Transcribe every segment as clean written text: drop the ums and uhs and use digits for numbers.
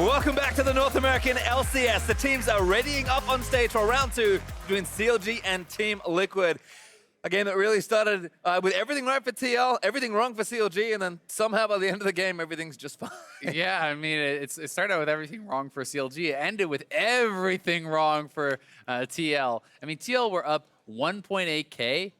Welcome back to the North American LCS. The teams are readying up on stage for round 2 between CLG and Team Liquid. A game that really started with everything right for TL, everything wrong for CLG, and then somehow by the end of the game, everything's just fine. Yeah, I mean, it started out with everything wrong for CLG. It ended with everything wrong for TL. I mean, TL were up 1.8K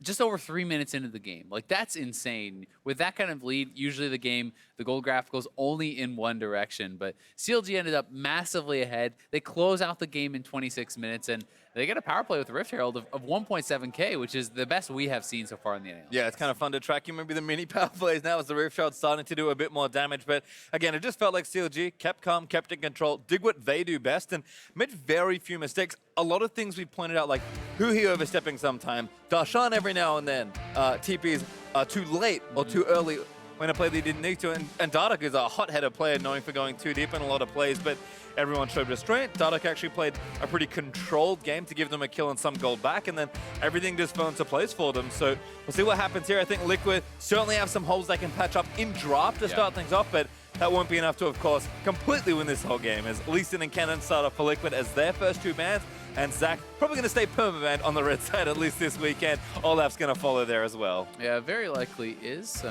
just over 3 minutes into the game. Like, that's insane. With that kind of lead, usually the goal graph goes only in one direction. But CLG ended up massively ahead. They close out the game in 26 minutes, and they get a power play with the Rift Herald of 1.7K, which is the best we have seen so far in the NALCS. Yeah, it's kind of fun to track. You maybe the mini power plays now as the Rift Herald starting to do a bit more damage. But again, it just felt like CLG kept calm, kept in control, did what they do best, and made very few mistakes. A lot of things we pointed out, like Huhi overstepping sometime, Darshan every now and then, TPs too late or too early when a play they didn't need to, and Dardoch is a hot-headed player known for going too deep in a lot of plays, but everyone showed restraint. Dardoch actually played a pretty controlled game to give them a kill and some gold back, and then everything just fell into place for them. So we'll see what happens here. I think Liquid certainly have some holes they can patch up in draft to start things off, but that won't be enough to, of course, completely win this whole game, as Lee Sin and Cannon start off for Liquid as their first 2 bans, and Zach probably going to stay perma-banned on the red side at least this weekend. Olaf's going to follow there as well. Yeah, very likely is.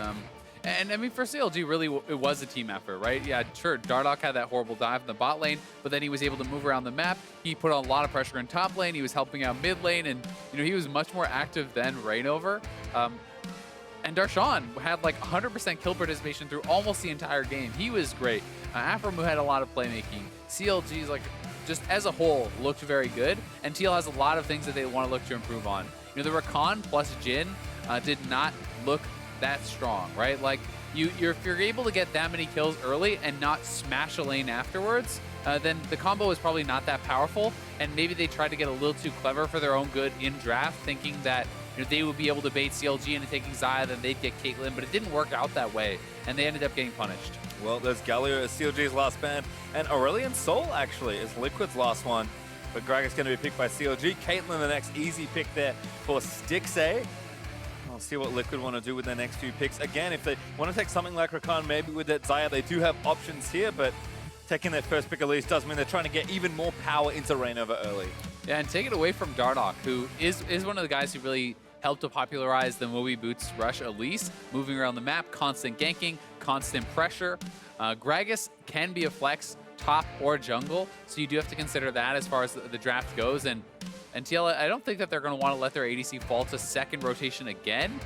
And I mean, for CLG, really, it was a team effort, right? Yeah, sure, Dardoch had that horrible dive in the bot lane, but then he was able to move around the map. He put on a lot of pressure in top lane. He was helping out mid lane, and he was much more active than Reignover. And Darshan had like 100% kill participation through almost the entire game. He was great. Aframu had a lot of playmaking. CLG's like, just as a whole, looked very good, and TL has a lot of things that they want to look to improve on. The Rakan plus Jhin did not look that strong, right? Like, if you're able to get that many kills early and not smash a lane afterwards, then the combo is probably not that powerful, and maybe they tried to get a little too clever for their own good in draft, thinking that they would be able to bait CLG into taking Xayah, then they'd get Caitlyn, but it didn't work out that way, and they ended up getting punished. Well, there's Galio as CLG's last ban, and Aurelion Sol actually is Liquid's last one. But Greg is going to be picked by CLG. Caitlyn, the next easy pick there for Stixxay. We'll see what Liquid want to do with their next few picks. Again, if they want to take something like Rakan, maybe with that Xayah, they do have options here, but taking their first pick at least does mean they're trying to get even more power into Reignover early. Yeah, and take it away from Dardoch, who is one of the guys who really helped to popularize the Moby Boots rush Elise, moving around the map, constant ganking, constant pressure. Gragas can be a flex, top or jungle, so you do have to consider that as far as the draft goes. And TL, I don't think that they're going to want to let their ADC fall to second rotation again,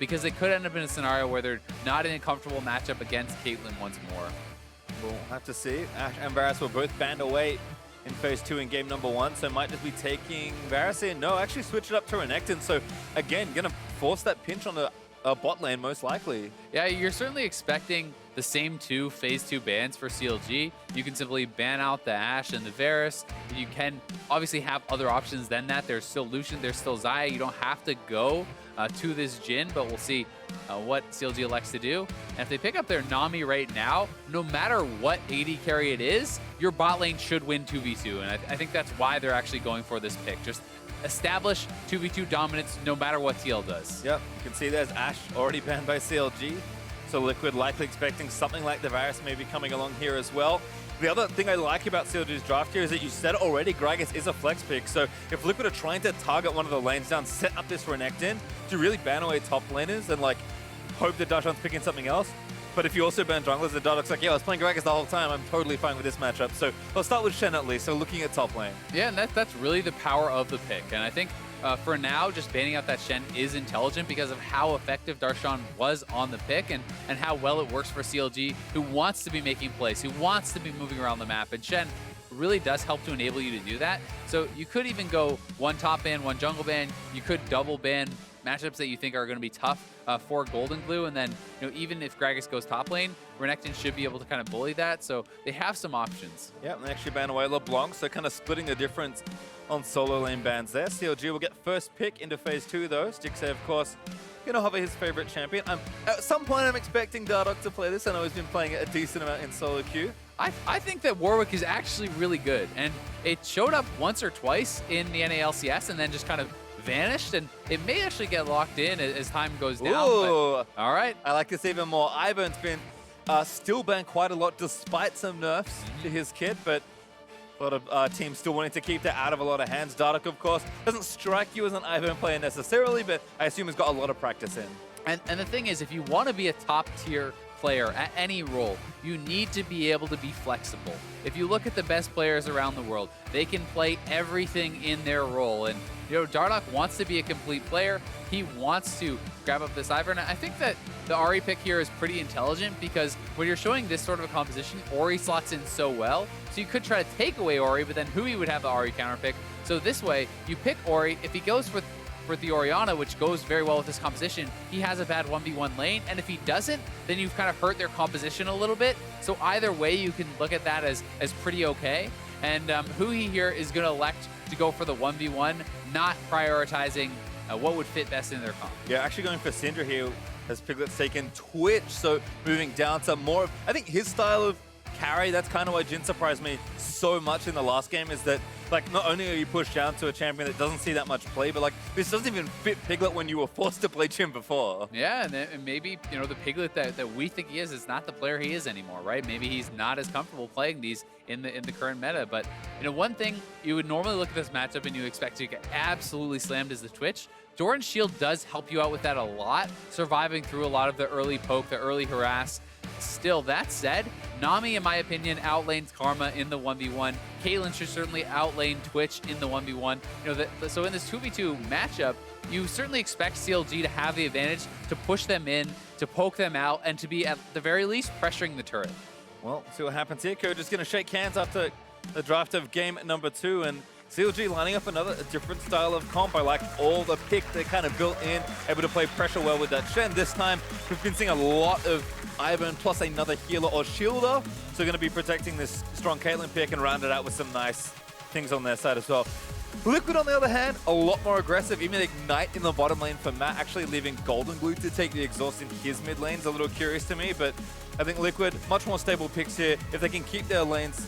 because they could end up in a scenario where they're not in a comfortable matchup against Caitlyn once more. We'll have to see. Ashe and Varus were both banned away in phase 2 in game number 1, so might just be taking Varus in. No, actually switch it up to Renekton, so again, going to force that pinch on the bot lane most likely. Yeah, you're certainly expecting the same 2 phase 2 bans for CLG. You can simply ban out the Ashe and the Varus. You can obviously have other options than that. There's still Lucian, there's still Xayah. You don't have to go to this Jhin, but we'll see what CLG elects to do. And if they pick up their Nami right now, no matter what AD carry it is, your bot lane should win 2v2. And I think that's why they're actually going for this pick. Just establish 2v2 dominance no matter what TL does. Yep, you can see there's Ashe already banned by CLG. So Liquid likely expecting something like the Varus maybe coming along here as well. The other thing I like about CLG's draft here is that you said already Gragas is a flex pick. So if Liquid are trying to target one of the lanes down, set up this Renekton to really ban away top laners and like hope that Darshan's picking something else. But if you also ban junglers, the Dardoch's like, yeah, I was playing Gragas the whole time. I'm totally fine with this matchup. So I'll start with Shen at least. So looking at top lane. Yeah, and that's really the power of the pick. And I think for now, just banning out that Shen is intelligent because of how effective Darshan was on the pick and how well it works for CLG, who wants to be making plays, who wants to be moving around the map. And Shen really does help to enable you to do that. So you could even go 1 top ban, 1 jungle ban. You could double ban matchups that you think are going to be tough for Golden Glue, and then even if Gragas goes top lane, Renekton should be able to kind of bully that, so they have some options. Yeah, and they actually ban away LeBlanc, so kind of splitting the difference on solo lane bans there. CLG will get first pick into phase 2 though. Stixxay, of course, going to hover his favorite champion. At some point I'm expecting Dardoch to play this. I know he's been playing it a decent amount in solo queue. I think that Warwick is actually really good, and it showed up once or twice in the NALCS and then just kind of vanished, and it may actually get locked in as time goes down. Ooh. But, all right. I like this even more. Ivern's been still banned quite a lot despite some nerfs to his kit, but a lot of teams still wanting to keep that out of a lot of hands. Dardoch, of course, doesn't strike you as an Ivern player necessarily, but I assume he's got a lot of practice in. And the thing is, if you want to be a top-tier player at any role, you need to be able to be flexible. If you look at the best players around the world, they can play everything in their role. And, Dardoch wants to be a complete player. He wants to grab up this Ivern. And I think that the Ahri pick here is pretty intelligent because when you're showing this sort of a composition, Ori slots in so well. So you could try to take away Ori, but then Hui would have the Ahri counter pick. So this way, you pick Ori. If he goes for the Orianna, which goes very well with this composition, he has a bad 1v1 lane, and if he doesn't, then you've kind of hurt their composition a little bit. So either way, you can look at that as pretty okay. And Hui here is going to elect to go for the 1v1, not prioritizing what would fit best in their comp. Yeah, actually going for Syndra here as Piglet's taken Twitch, so moving down to more of, I think his style of carry, that's kind of why Jhin surprised me so much in the last game, is that, like, not only are you pushed down to a champion that doesn't see that much play, but, like, this doesn't even fit Piglet when you were forced to play Jhin before. Yeah, and maybe, the Piglet that we think he is not the player he is anymore, right? Maybe he's not as comfortable playing these in the current meta. But, one thing you would normally look at this matchup and you expect to get absolutely slammed is the Twitch. Doran's shield does help you out with that a lot, surviving through a lot of the early poke, the early harass. Still, that said, Nami, in my opinion, outlanes Karma in the 1v1. Caitlyn should certainly outlane Twitch in the 1v1. So in this 2v2 matchup, you certainly expect CLG to have the advantage to push them in, to poke them out, and to be, at the very least, pressuring the turret. Well, see what happens here. Coach just going to shake hands after the draft of game number 2, and CLG lining up a different style of comp. I like all the pick they kind of built in, able to play pressure well with that Shen. This time, we've been seeing a lot of Ivern plus another healer or shielder. So going to be protecting this strong Caitlyn pick and round it out with some nice things on their side as well. Liquid, on the other hand, a lot more aggressive. Even Ignite in the bottom lane for Matt, actually leaving Golden Glue to take the exhaust in his mid lane's a little curious to me, but I think Liquid, much more stable picks here. If they can keep their lanes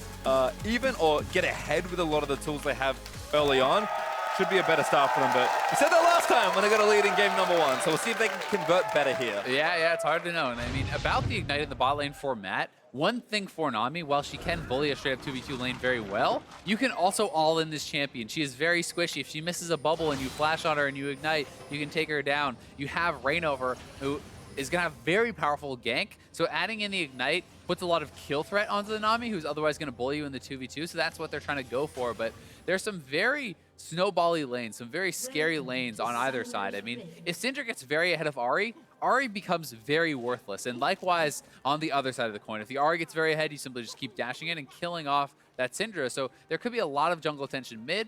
even or get ahead with a lot of the tools they have early on, should be a better start for them. But we said that last time when they got a lead in game number 1, so we'll see if they can convert better here. Yeah, it's hard to know. And I mean, about the Ignite in the bot lane for Matt, one thing for Nami, while she can bully a straight-up 2v2 lane very well, you can also all-in this champion. She is very squishy. If she misses a bubble and you flash on her and you Ignite, you can take her down. You have Reignover, who is going to have very powerful gank. So adding in the Ignite puts a lot of kill threat onto the Nami, who's otherwise going to bully you in the 2v2. So that's what they're trying to go for. But there's some very snowbally lanes, some very scary lanes on either side. I mean, if Syndra gets very ahead of Ahri, Ahri becomes very worthless. And likewise, on the other side of the coin, if the Ahri gets very ahead, you simply just keep dashing in and killing off that Syndra. So there could be a lot of jungle tension mid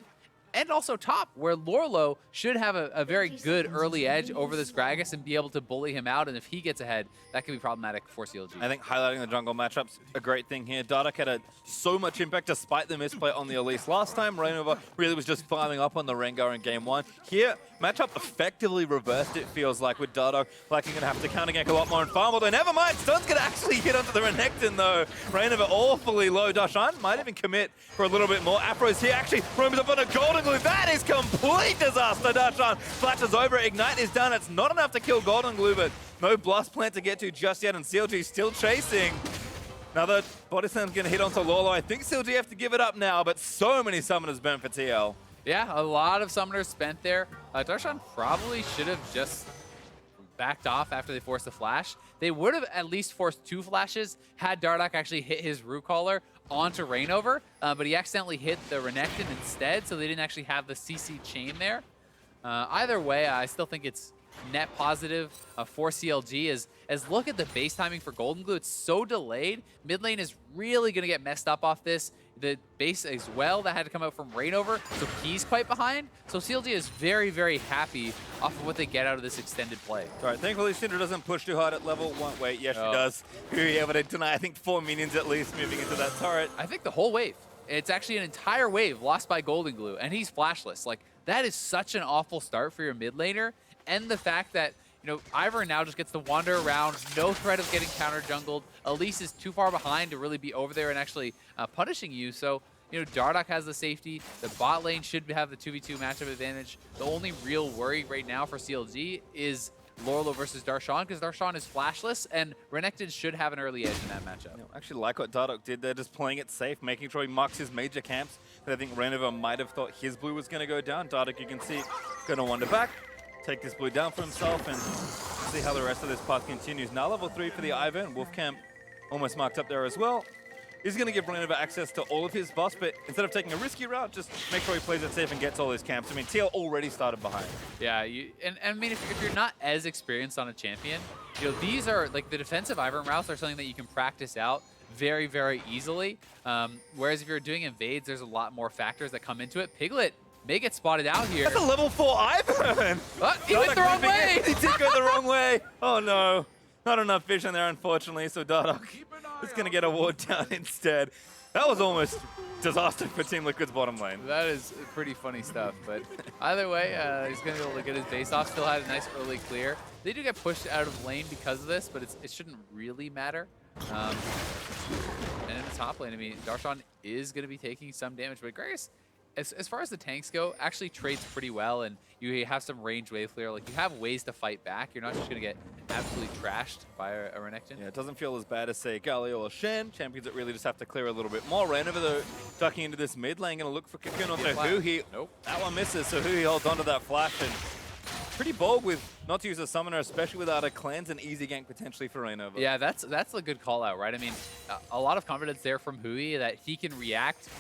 and also top, where Lorlo should have a very good early edge over this Gragas and be able to bully him out. And if he gets ahead, that could be problematic for CLG. I think highlighting the jungle matchup's a great thing here. Dardoch had so much impact despite the misplay on the Elise last time. Reignover really was just farming up on the Rengar in game 1. Here, matchup effectively reversed, it feels like, with Dardoch. Like, you're going to have to counter gank a lot more and farm. Although, never mind, Stun's going to actually hit onto the Renekton, though. Reignover awfully low. Dashan might even commit for a little bit more. Afro's here, actually roams up on a Golden Glue. That is complete disaster. Dashan flashes over. Ignite is done. It's not enough to kill Golden Glue, but no Blast Plant to get to just yet, and CLG still chasing. Another body slam's going to hit onto Lorlo. I think CLG have to give it up now, but so many summoners burn for TL. Yeah, a lot of summoners spent there. Darshan probably should have just backed off after they forced the flash. They would have at least forced 2 flashes had Dardoch actually hit his Root Caller onto Reignover, but he accidentally hit the Renekton instead, so they didn't actually have the CC chain there. Either way, I still think it's net positive for CLG. As look at the base timing for Golden Glue, it's so delayed. Mid lane is really going to get messed up off this. The base as well, that had to come out from Reignover, so he's quite behind. So CLG is very, very happy off of what they get out of this extended play. All right, thankfully Syndra doesn't push too hard at level 1. Wait, yes, she does. We'll be able to deny, I think, 4 minions at least moving into that turret. I think the whole wave. It's actually an entire wave lost by Golden Glue, and he's flashless. Like, that is such an awful start for your mid laner, and the fact that Ivern now just gets to wander around, no threat of getting counter jungled. Elise is too far behind to really be over there and actually punishing you. So, Dardoch has the safety. The bot lane should have the 2v2 matchup advantage. The only real worry right now for CLG is Lorlo versus Darshan, because Darshan is flashless, and Renekton should have an early edge in that matchup. I actually like what Dardoch did there, just playing it safe, making sure he marks his major camps. I think Renova might have thought his blue was going to go down. Dardoch, you can see, going to wander back, take this blue down for himself, and see how the rest of this path continues. Now level 3 for the Ivan. Wolfcamp almost marked up there as well. He's going to give Renova access to all of his buffs, but instead of taking a risky route, just make sure he plays it safe and gets all his camps. I mean, TL already started behind. Yeah, and I mean, if you're not as experienced on a champion, these are, like, the defensive Ivern routes are something that you can practice out very, very easily. Whereas if you're doing invades, there's a lot more factors that come into it. Piglet may get spotted out here. That's a level 4 Ivern! He went the wrong way! He did go the wrong way! Oh no. Not enough vision there, unfortunately, so Dardoch is going to get a ward down instead. That was almost disaster for Team Liquid's bottom lane. That is pretty funny stuff, but either way, he's going to be able to get his base off. Still had a nice early clear. They do get pushed out of lane because of this, but it shouldn't really matter. And in the top lane, I mean, Darshan is going to be taking some damage, but Gragas, as far as the tanks go, actually trades pretty well, and you have some range wave clear. Like, you have ways to fight back. You're not just going to get absolutely trashed by a Renekton. Yeah, it doesn't feel as bad as, say, Galio or Shen. Champions that really just have to clear a little bit more. Renova, though, ducking into this mid lane, going to look for Cocoon onto Huhi. Nope. That one misses, so Huhi holds onto that flash, and pretty bold with not to use a summoner, especially without a cleanse, and easy gank potentially for Renova. Yeah, that's a good call out, right? I mean, a lot of confidence there from Hui that he can react,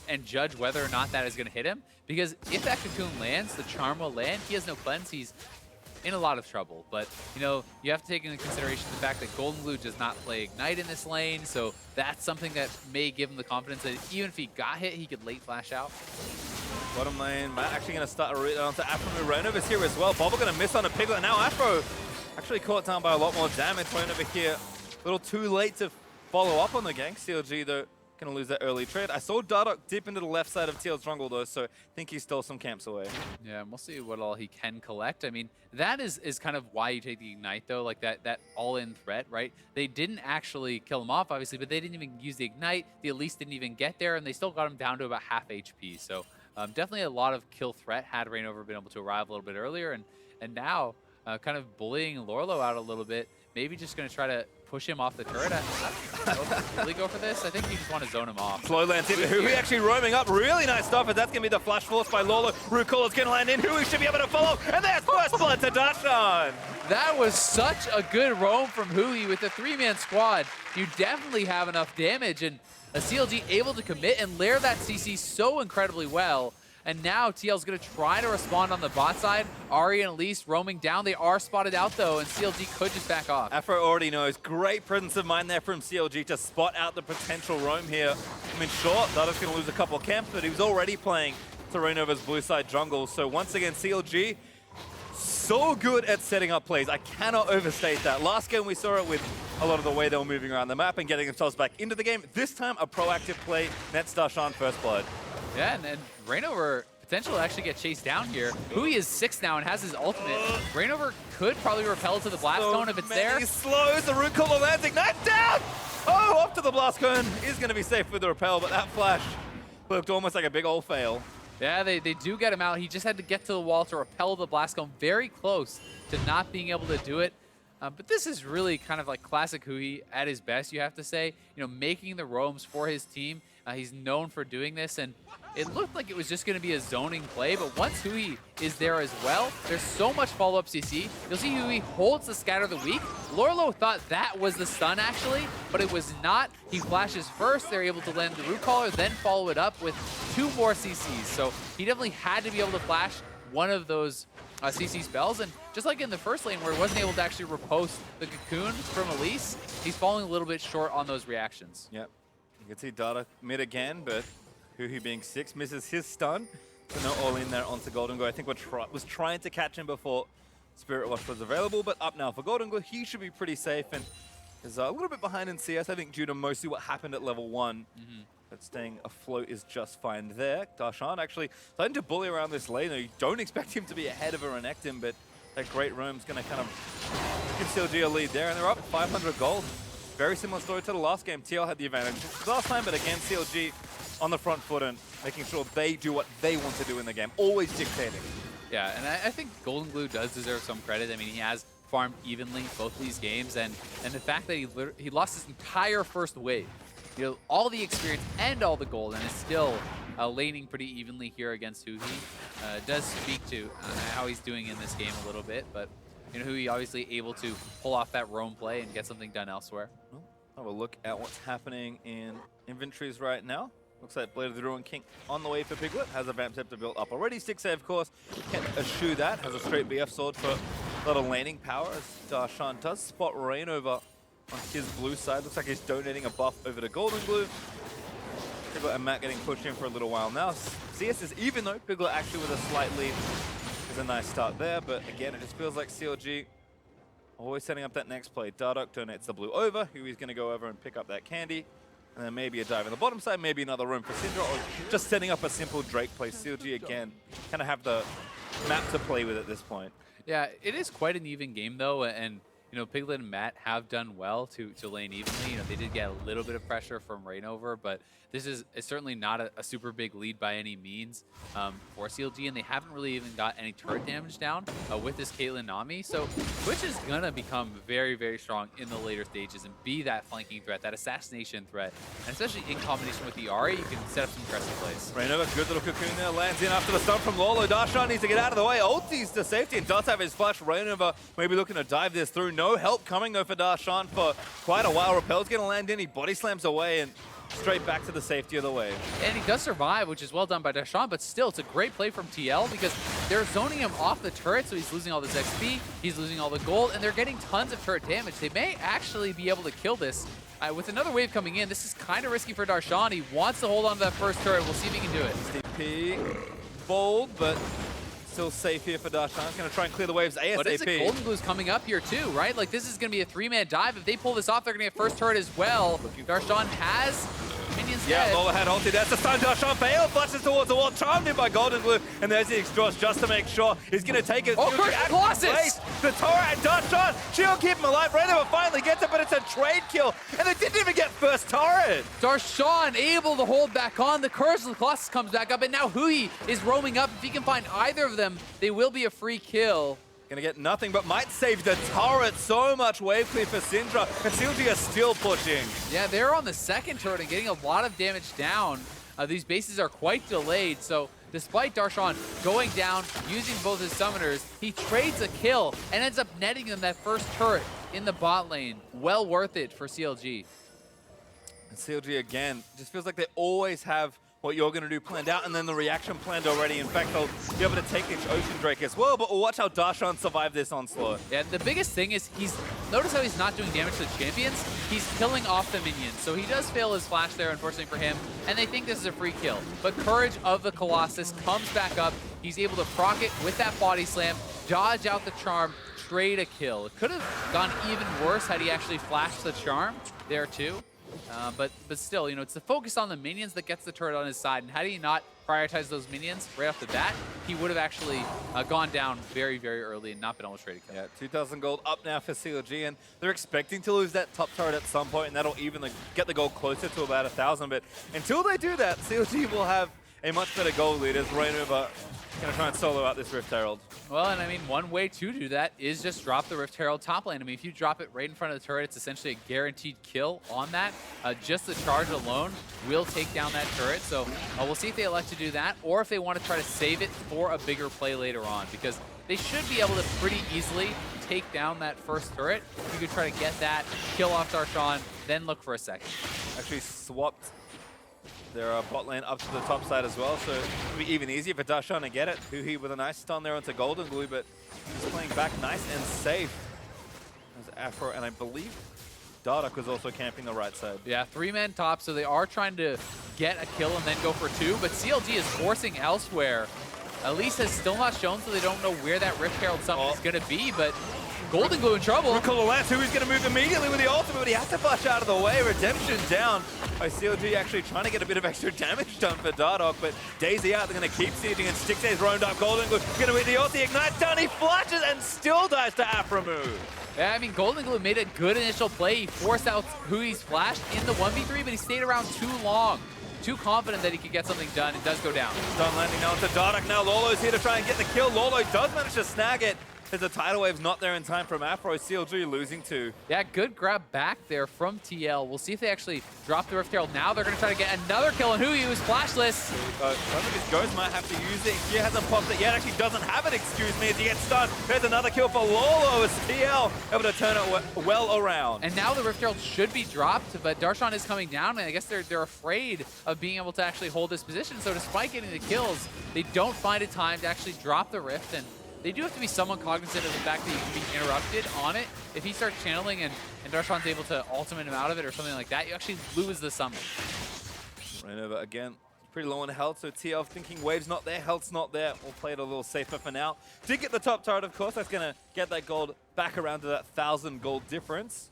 and judge whether or not that is going to hit him. Because if that Cocoon lands, the charm will land. He has no cleanse. He's in a lot of trouble. But, you have to take into consideration the fact that Golden Glue does not play Ignite in this lane. So that's something that may give him the confidence that even if he got hit, he could late flash out. Bottom lane, Matt actually going to start a route onto Afro. Renova's here as well. Bobble going to miss on a Piglet. Now Afro actually caught down by a lot more damage. Renova here, a little too late to follow up on the gank. CLG, though, going to lose that early trade. I saw Dardoch dip into the left side of TL's jungle, though, so I think he stole some camps away. Yeah, and we'll see what all he can collect. I mean, that is kind of why you take the Ignite, though, like that all-in threat, right? They didn't actually kill him off, obviously, but they didn't even use the Ignite. The Elise didn't even get there, and they still got him down to about half HP. So definitely a lot of kill threat had Reignover been able to arrive a little bit earlier, and now kind of bullying Lorlo out a little bit. Maybe just going to try to push him off the turret. I don't know if really go for this. I think you just want to zone him off. Slow lands into Hui, actually roaming up. Really nice stuff, but that's going to be the flash force by Lorlo. Rucola's going to land in. Hui should be able to follow, and there's first blood to Darshan. That was such a good roam from Hui. With the 3-man squad, you definitely have enough damage, and a CLG able to commit and lair that CC so incredibly well. And now TL's going to try to respond on the bot side. Ahri and Elise roaming down. They are spotted out, though, and CLG could just back off. Afro already knows. Great presence of mind there from CLG to spot out the potential roam here. I mean, sure, Dardoch's going to lose a couple of camps, but he was already playing to Reinova's blue side jungle. So once again, CLG, so good at setting up plays. I cannot overstate that. Last game, we saw it with a lot of the way they were moving around the map and getting themselves back into the game. This time, a proactive play nets Darshan first blood. Yeah, and Reignover potential to actually get chased down here. Hui is 6 now and has his ultimate. Reignover could probably repel to the blast cone if it's there. He slows the root caller lands, Ignite down! Oh, off to the blast cone. Is going to be safe with the repel, but that flash looked almost like a big old fail. Yeah, they do get him out. He just had to get to the wall to repel the blast cone. Very close to not being able to do it. But this is really kind of like classic Hui at his best, you have to say. Making the roams for his team. He's known for doing this, and it looked like it was just going to be a zoning play, but once Hui is there as well, there's so much follow-up CC. You'll see Hui holds the Scatter the Weak. Lorlo thought that was the stun, actually, but it was not. He flashes first. They're able to land the Root Caller, then follow it up with 2 more CCs. So he definitely had to be able to flash one of those CC spells, and just like in the first lane where he wasn't able to actually repost the Cocoon from Elise, he's falling a little bit short on those reactions. Yep. You can see Data mid again, but Huhi being 6 misses his stun. So no all in there onto Golden Go. I think was trying to catch him before Spirit Wash was available, but up now for Golden Go. He should be pretty safe and is a little bit behind in CS, I think, due to mostly what happened at level 1. But staying afloat is just fine there. Darshan actually starting to bully around this lane. You don't expect him to be ahead of a Renekton, but that great roam's going to kind of give CLG a lead there, and they're up 500 gold. Very similar story to the last game. TL had the advantage last time, but again, CLG on the front foot and making sure they do what they want to do in the game. Always dictating. Yeah, and I think Golden Glue does deserve some credit. I mean, he has farmed evenly both these games, and the fact that he lost his entire first wave, you know, all the experience and all the gold, and is still laning pretty evenly here against Huhi, does speak to how he's doing in this game a little bit. But you know, Huhi obviously able to pull off that roam play and get something done elsewhere. Well, have a look at what's happening in inventories right now. Looks like Blade of the Ruin King on the way for Piglet. Has a Vamp Scepter built up already. 6A, of course. Can't eschew that. Has a straight BF sword for a lot of laning power, as Darshan does spot Rain over on his blue side. Looks like he's donating a buff over to Golden Glue. Piglet and Matt getting pushed in for a little while now. CS is even though Piglet actually with a slight lead. Is a nice start there, but again, it just feels like CLG always setting up that next play. Dardoch donates the blue over. Hui's going to go over and pick up that candy. And then maybe a dive in the bottom side, maybe another room for Syndra, or just setting up a simple Drake play. CLG, again, kind of have the map to play with at this point. Yeah, it is quite an even game, though, and you know, Piglet and Matt have done well to lane evenly. You know, they did get a little bit of pressure from Rainover, but this is certainly not a super big lead by any means for CLG, and they haven't really even got any turret damage down with this Caitlyn Nami. So Twitch is going to become very, very strong in the later stages and be that flanking threat, that assassination threat, and especially in combination with the Ahri, you can set up some aggressive plays. Rainover, good little cocoon there, lands in after the stun from Lolo. Darshan needs to get out of the way, ultis to safety, and does have his flash. Rainover maybe looking to dive this through. No help coming though for Darshan for quite a while. Repel's going to land in, he body slams away, and straight back to the safety of the wave. And he does survive, which is well done by Darshan, but still, it's a great play from TL because they're zoning him off the turret, so he's losing all this XP, he's losing all the gold, and they're getting tons of turret damage. They may actually be able to kill this. With another wave coming in, this is kind of risky for Darshan. He wants to hold on to that first turret. We'll see if he can do it. STP, bold, but still safe here for Darshan. He's going to try and clear the waves ASAP. But it's a Golden Glue's coming up here too, right? Like, this is going to be a three-man dive. If they pull this off, they're going to get first turret as well. Darshan has minions dead. Lola had ulti. That's the stun. Darshan failed. Flushes towards the wall. Charmed in by Golden Glue. And there's the exhaust just to make sure he's going to take it. Oh, Colossus! The turret and Darshan. She'll keep him alive. Rainover finally gets it, but it's a trade kill. And they didn't even get first turret. Darshan able to hold back on. The curse of the Colossus comes back up, and now Huhi is roaming up. If he can find either of them, they will be a free kill. Gonna get nothing, but might save the turret. So much wave clear for Syndra, and CLG are still pushing. Yeah, they're on the second turret and getting a lot of damage down. These bases are quite delayed, so despite Darshan going down, using both his summoners, he trades a kill and ends up netting them that first turret in the bot lane. Well worth it for CLG. And CLG, again, just feels like they always have what you're going to do planned out, and then the reaction planned already. In fact, they'll be able to take this Ocean Drake as well, but we'll watch how Darshan survive this onslaught. Yeah, the biggest thing is notice how he's not doing damage to the champions? He's killing off the minions, so he does fail his flash there, unfortunately for him, and they think this is a free kill. But Courage of the Colossus comes back up. He's able to proc it with that body slam, dodge out the charm, trade a kill. It could have gone even worse had he actually flashed the charm there too. But still, you know, it's the focus on the minions that gets the turret on his side. And had he not prioritized those minions right off the bat, he would have actually gone down very, very early and not been able to trade a kill. Yeah, 2,000 gold up now for CLG, and they're expecting to lose that top turret at some point, and that'll even get the gold closer to about 1,000. But until they do that, CLG will have a much better gold lead as Rainover going to try and solo out this Rift Herald. Well, and I mean, one way to do that is just drop the Rift Herald top lane. I mean, if you drop it right in front of the turret, it's essentially a guaranteed kill on that. Just the charge alone will take down that turret. So we'll see if they elect to do that, or if they want to try to save it for a bigger play later on, because they should be able to pretty easily take down that first turret. You could try to get that, kill off Darshan, then look for a second. Actually swapped their bot lane up to the top side as well, so it'll be even easier for Darshan to get it. Huhi with a nice stun there onto Golden Glue, but he's playing back nice and safe. There's Afro, and I believe Dardoch was also camping the right side. Yeah, three-man top, so they are trying to get a kill and then go for two, but CLG is forcing elsewhere. Elise has still not shown, so they don't know where that Rift Herald summon is going to be, but Golden Glue in trouble. Recall Lance, who is going to move immediately with the ultimate, but he has to flash out of the way. Redemption down by CLG, actually trying to get a bit of extra damage done for Dardoch, but Daisy out, they're going to keep sieging, and Stixay's roamed up. Golden Glue going to hit the ulti, ignites down, he flashes and still dies to Afro move. Yeah, I mean, Golden Glue made a good initial play. He forced out Hui's flash in the 1v3, but he stayed around too long. too confident that he could get something done and does go down. Stun landing now onto Dardoch. Now Lolo's here to try and get the kill. Lolo does manage to snag it. As the tidal wave's not there in time from Afro, CLG losing 2. Yeah, good grab back there from TL. We'll see if they actually drop the Rift Herald. Now they're going to try to get another kill on Huyu, who's flashless. I think his Ghost might have to use it. He hasn't popped it yet. Actually doesn't have it, excuse me, as he gets stunned. There's another kill for Lolo as TL able to turn it well around. And now the Rift Herald should be dropped, but Darshan is coming down, and I guess they're afraid of being able to actually hold this position. So despite getting the kills, they don't find a time to actually drop the Rift, and they do have to be somewhat cognizant of the fact that you can be interrupted on it. If he starts channeling and Darshan's able to ultimate him out of it or something like that, you actually lose the summon. Rainover again, pretty low on health, so TL thinking wave's not there, health's not there. We'll play it a little safer for now. Did get the top turret, of course. That's going to get that gold back around to that 1,000 gold difference.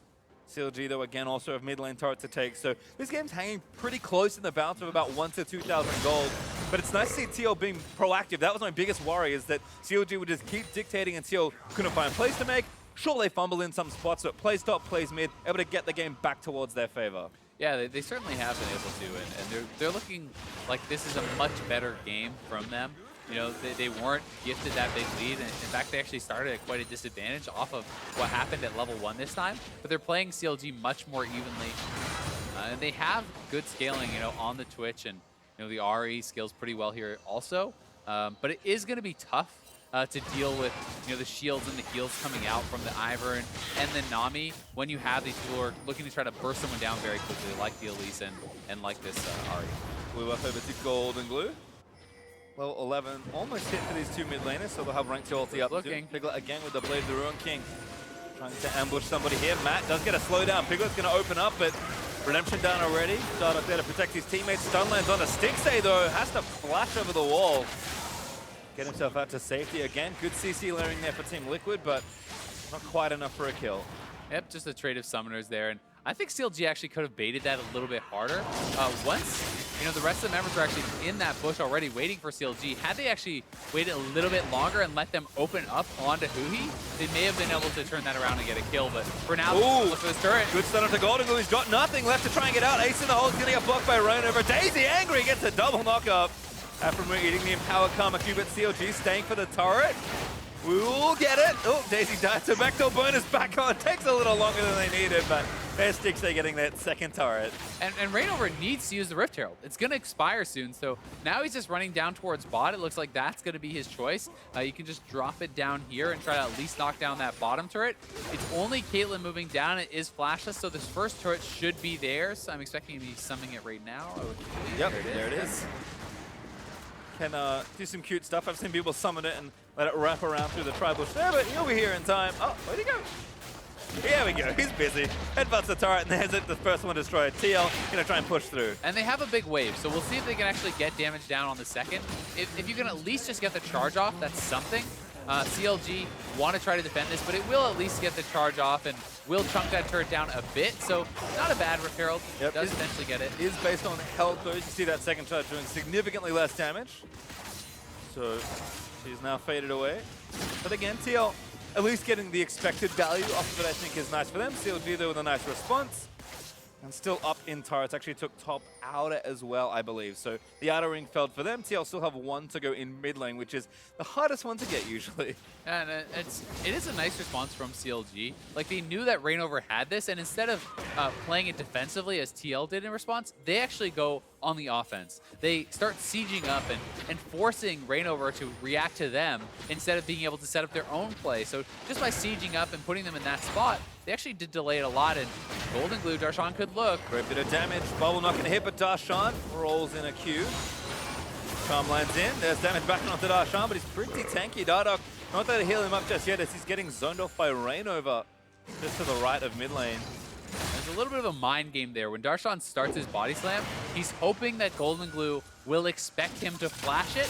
CLG, though, again, also have mid lane turret to take. So this game's hanging pretty close in the balance of about 1,000 to 2,000 gold. But it's nice to see TL being proactive. That was my biggest worry, is that CLG would just keep dictating and TL couldn't find plays to make. Sure, they fumble in some spots, but plays top, plays mid, able to get the game back towards their favor. Yeah, they certainly have been able to, and they're looking like this is a much better game from them. You know, they weren't gifted that big lead, and in fact, they actually started at quite a disadvantage off of what happened at level 1 this time, but they're playing CLG much more evenly. And they have good scaling, you know, on the Twitch, and, you know, the RE scales pretty well here also. But it is going to be tough to deal with, you know, the shields and the heals coming out from the Ivern and the Nami when you have these people who are looking to try to burst someone down very quickly, like the Elise and like this RE. Blue up over to Gold and Glue. Level 11, almost hit for these two mid laners, so they'll have rank 2 ulti up. Looking. Piglet again with the Blade of the Ruin King. Trying to ambush somebody here. Matt does get a slowdown. Piglet's going to open up, but Redemption down already. Dardoch there to protect his teammates. Stun lands on a Stixay, though. Has to flash over the wall. Get himself out to safety again. Good CC layering there for Team Liquid, but not quite enough for a kill. Yep, just a trade of summoners there, and I think CLG actually could have baited that a little bit harder. Once, you know, the rest of the members were actually in that bush already waiting for CLG. Had they actually waited a little bit longer and let them open up onto Huhi, they may have been able to turn that around and get a kill. But for now, look for this turret. Good stun to Golden Glue. He's got nothing left to try and get out. Ace in the hole is going to get blocked by Rainover. Daisy angry, gets a double knock-up. Afromu eating the Empower Karma Cube at CLG, staying for the turret. We'll get it. Oh, Daisy died. So backdoor bonus back on. Takes a little longer than they needed, but there's Stixay getting that second turret. And Rainover needs to use the Rift Herald. It's going to expire soon, so now he's just running down towards bot. It looks like that's going to be his choice. You can just drop it down here and try to at least knock down that bottom turret. It's only Caitlyn moving down. It is flashless, so this first turret should be theirs. I'm expecting to be summoning it right now. Yep, there it is. Can do some cute stuff. I've seen people summon it and let it wrap around through the tri-bush there, but he'll be here in time. Oh, where'd he go? Here we go, he's busy. Headbutts the turret, and there's it, the first one destroyed. TL gonna try and push through. And they have a big wave, so we'll see if they can actually get damage down on the second. If you can at least just get the charge off, that's something. CLG want to try to defend this, but it will at least get the charge off and will chunk that turret down a bit. So not a bad Rift Herald. Yep. Does eventually get it. Is based on health, though. You see that second charge doing significantly less damage. So she's now faded away. But again, TL at least getting the expected value off of it, I think, is nice for them. CLG, though, with a nice response. And still up in turrets. Actually took top outer as well, I believe. So the outer ring failed for them. TL still have one to go in mid lane, which is the hardest one to get usually. And it is a nice response from CLG. Like, they knew that Rainover had this, and instead of playing it defensively as TL did in response, they actually go on the offense. They start sieging up and forcing Rainover to react to them instead of being able to set up their own play. So just by sieging up and putting them in that spot, they actually did delay it a lot, and Golden Glue, Darshan could look. Great bit of damage. Bubble not going to hit, but Darshan rolls in a Q. Charm lands in. There's damage back onto Darshan, but he's pretty tanky. Dardoch not there to heal him up just yet as he's getting zoned off by Rainover just to the right of mid lane. There's a little bit of a mind game there. When Darshan starts his body slam, he's hoping that Golden Glue will expect him to flash it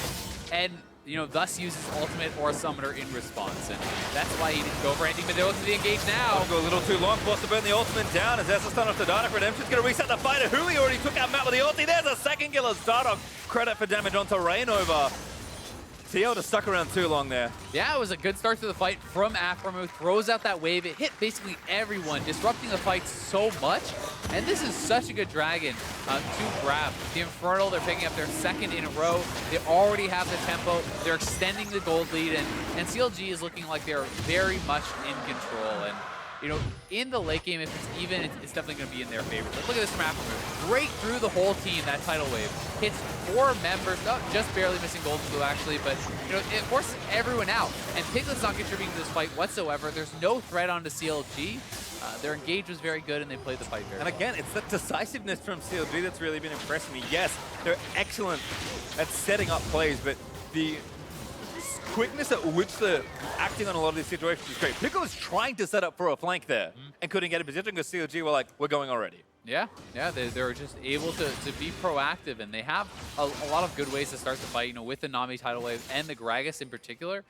and, you know, thus use his ultimate or summoner in response. And that's why he didn't go for anything, but they're looking to engage now. Go a little too long, forced to burn the ultimate down as Essa stun off to Dardoch. Redemption's going to reset the fight. Who already took out Matt with the ulti. There's a second kill as Dardoch. Credit for damage onto Rainover. TL just stuck around too long there. Yeah, it was a good start to the fight from Afromu. Throws out that wave. It hit basically everyone, disrupting the fight so much. And this is such a good dragon to grab. The Infernal, they're picking up their second in a row. They already have the tempo. They're extending the gold lead. And CLG is looking like they're very much in control. And you know, in the late game, if it's even, it's definitely going to be in their favor. But look at this from Afromu. Break through the whole team, that tidal wave. Hits 4 members, just barely missing Golden Glue actually, but you know, it forces everyone out. And Piglet's not contributing to this fight whatsoever. There's no threat onto CLG. Their engage was very good and they played the fight very well. And again, it's the decisiveness from CLG that's really been impressing me. Yes, they're excellent at setting up plays, but the quickness at which they're acting on a lot of these situations is great. Pickle was trying to set up for a flank there and couldn't get a position because CLG were like, we're going already. Yeah, they're just able to be proactive, and they have a lot of good ways to start the fight. You know, with the Nami tidal wave and the Gragas in particular,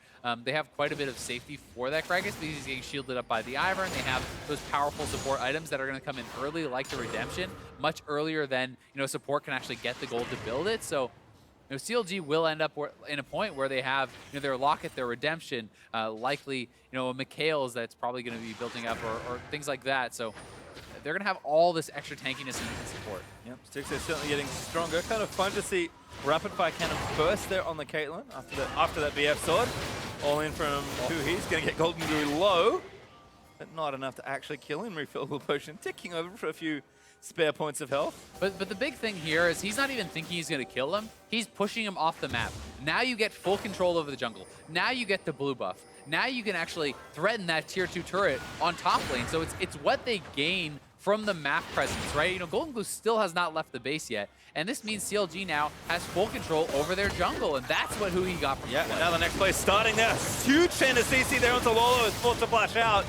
they have quite a bit of safety for that Gragas because he's getting shielded up by the Ivern, and they have those powerful support items that are going to come in early, like the Redemption, much earlier than support can actually get the gold to build it. So CLG will end up in a point where they have their Locket, their Redemption, likely a Mikhail's that's probably going to be building up or things like that. So they're going to have all this extra tankiness and support. Yep, Sticks are certainly getting stronger. Kind of fun to see Rapid Fire Cannon first there on the Caitlyn after that BF sword. All in from He's going to get Golden Glue low, but not enough to actually kill him. Refillable potion ticking over for a few spare points of health. But the big thing here is he's not even thinking he's going to kill him. He's pushing him off the map. Now you get full control over the jungle. Now you get the blue buff. Now you can actually threaten that tier 2 turret on top lane. So it's what they gain from the map presence, right? Golden Glue still has not left the base yet. And this means CLG now has full control over their jungle, and that's what he got from and now the next play starting there. Huge chain of CC there onto Lolo, is forced to flash out.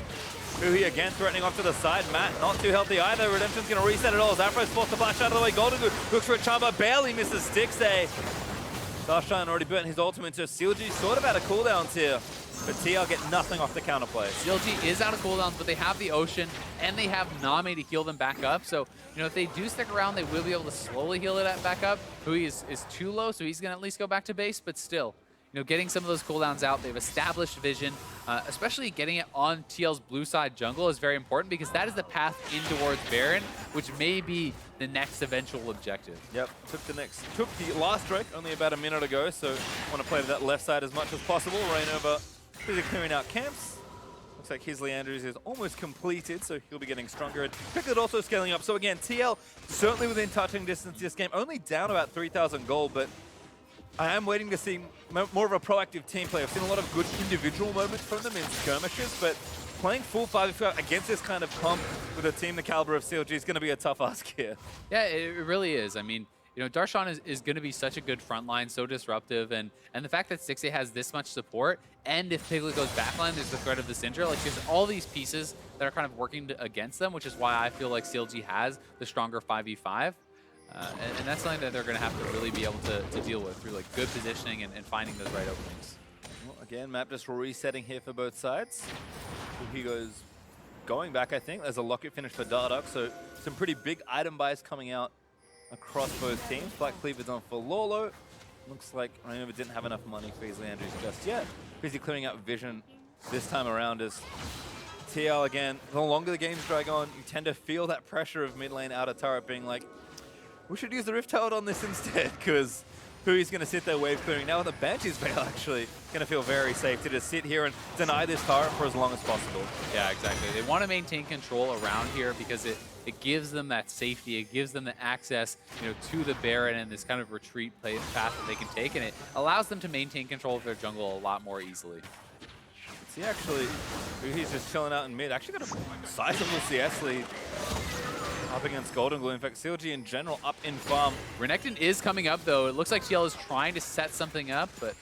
Huhi again threatening off to the side. Matt not too healthy either. Redemption's going to reset it all as Afro's forced to flash out of the way. Golden Glue looks for a Chamba, barely misses Sticks there. Darshan already burnt his ultimate, so CLG sort of out of cooldowns here. But TL get nothing off the counterplay. CLG is out of cooldowns, but they have the Ocean, and they have Nami to heal them back up. So, if they do stick around, they will be able to slowly heal it back up. Huhi is too low, so he's going to at least go back to base, but still. Getting some of those cooldowns out, they've established vision, especially getting it on TL's blue side jungle is very important because that is the path in towards Baron, which may be the next eventual objective. Yep, took the last strike only about a minute ago, so want to play to that left side as much as possible. Reign over, busy clearing out camps. Looks like his Leanders is almost completed, so he'll be getting stronger. And Picklet also scaling up. So again, TL certainly within touching distance this game, only down about 3,000 gold, but I am waiting to see more of a proactive team play. I've seen a lot of good individual moments from them in skirmishes, but playing full 5v5 against this kind of comp with a team the caliber of CLG is going to be a tough ask here. Yeah, it really is. I mean, Darshan is going to be such a good frontline, so disruptive, and the fact that Stixxay has this much support, and if Piglet goes backline, there's the threat of the Syndra. Like, there's all these pieces that are kind of working against them, which is why I feel like CLG has the stronger 5v5. And that's something that they're going to have to really be able to deal with through like good positioning and finding those right openings. Well, again, map just resetting here for both sides. He goes going back, I think. There's a Locket finish for Dardoch, so some pretty big item buys coming out across both teams. Black Cleaver's on for Lolo. Looks like Rainova didn't have enough money for his Andrews just yet. Busy clearing out vision this time around as TL again. The longer the games drag on, you tend to feel that pressure of mid lane outer turret being like, we should use the Rift Herald on this instead, because Hui's going to sit there wave clearing. Now with the Banshee's Veil, actually, going to feel very safe to just sit here and deny this turret for as long as possible. Yeah, exactly. They want to maintain control around here because it gives them that safety. It gives them the access, to the Baron and this kind of retreat path that they can take, and it allows them to maintain control of their jungle a lot more easily. See, actually, Hui's just chilling out in mid. Actually got a sizable CS lead. Up against Golden Glue. In fact, CLG in general up in farm. Renekton is coming up, though. It looks like TL is trying to set something up, but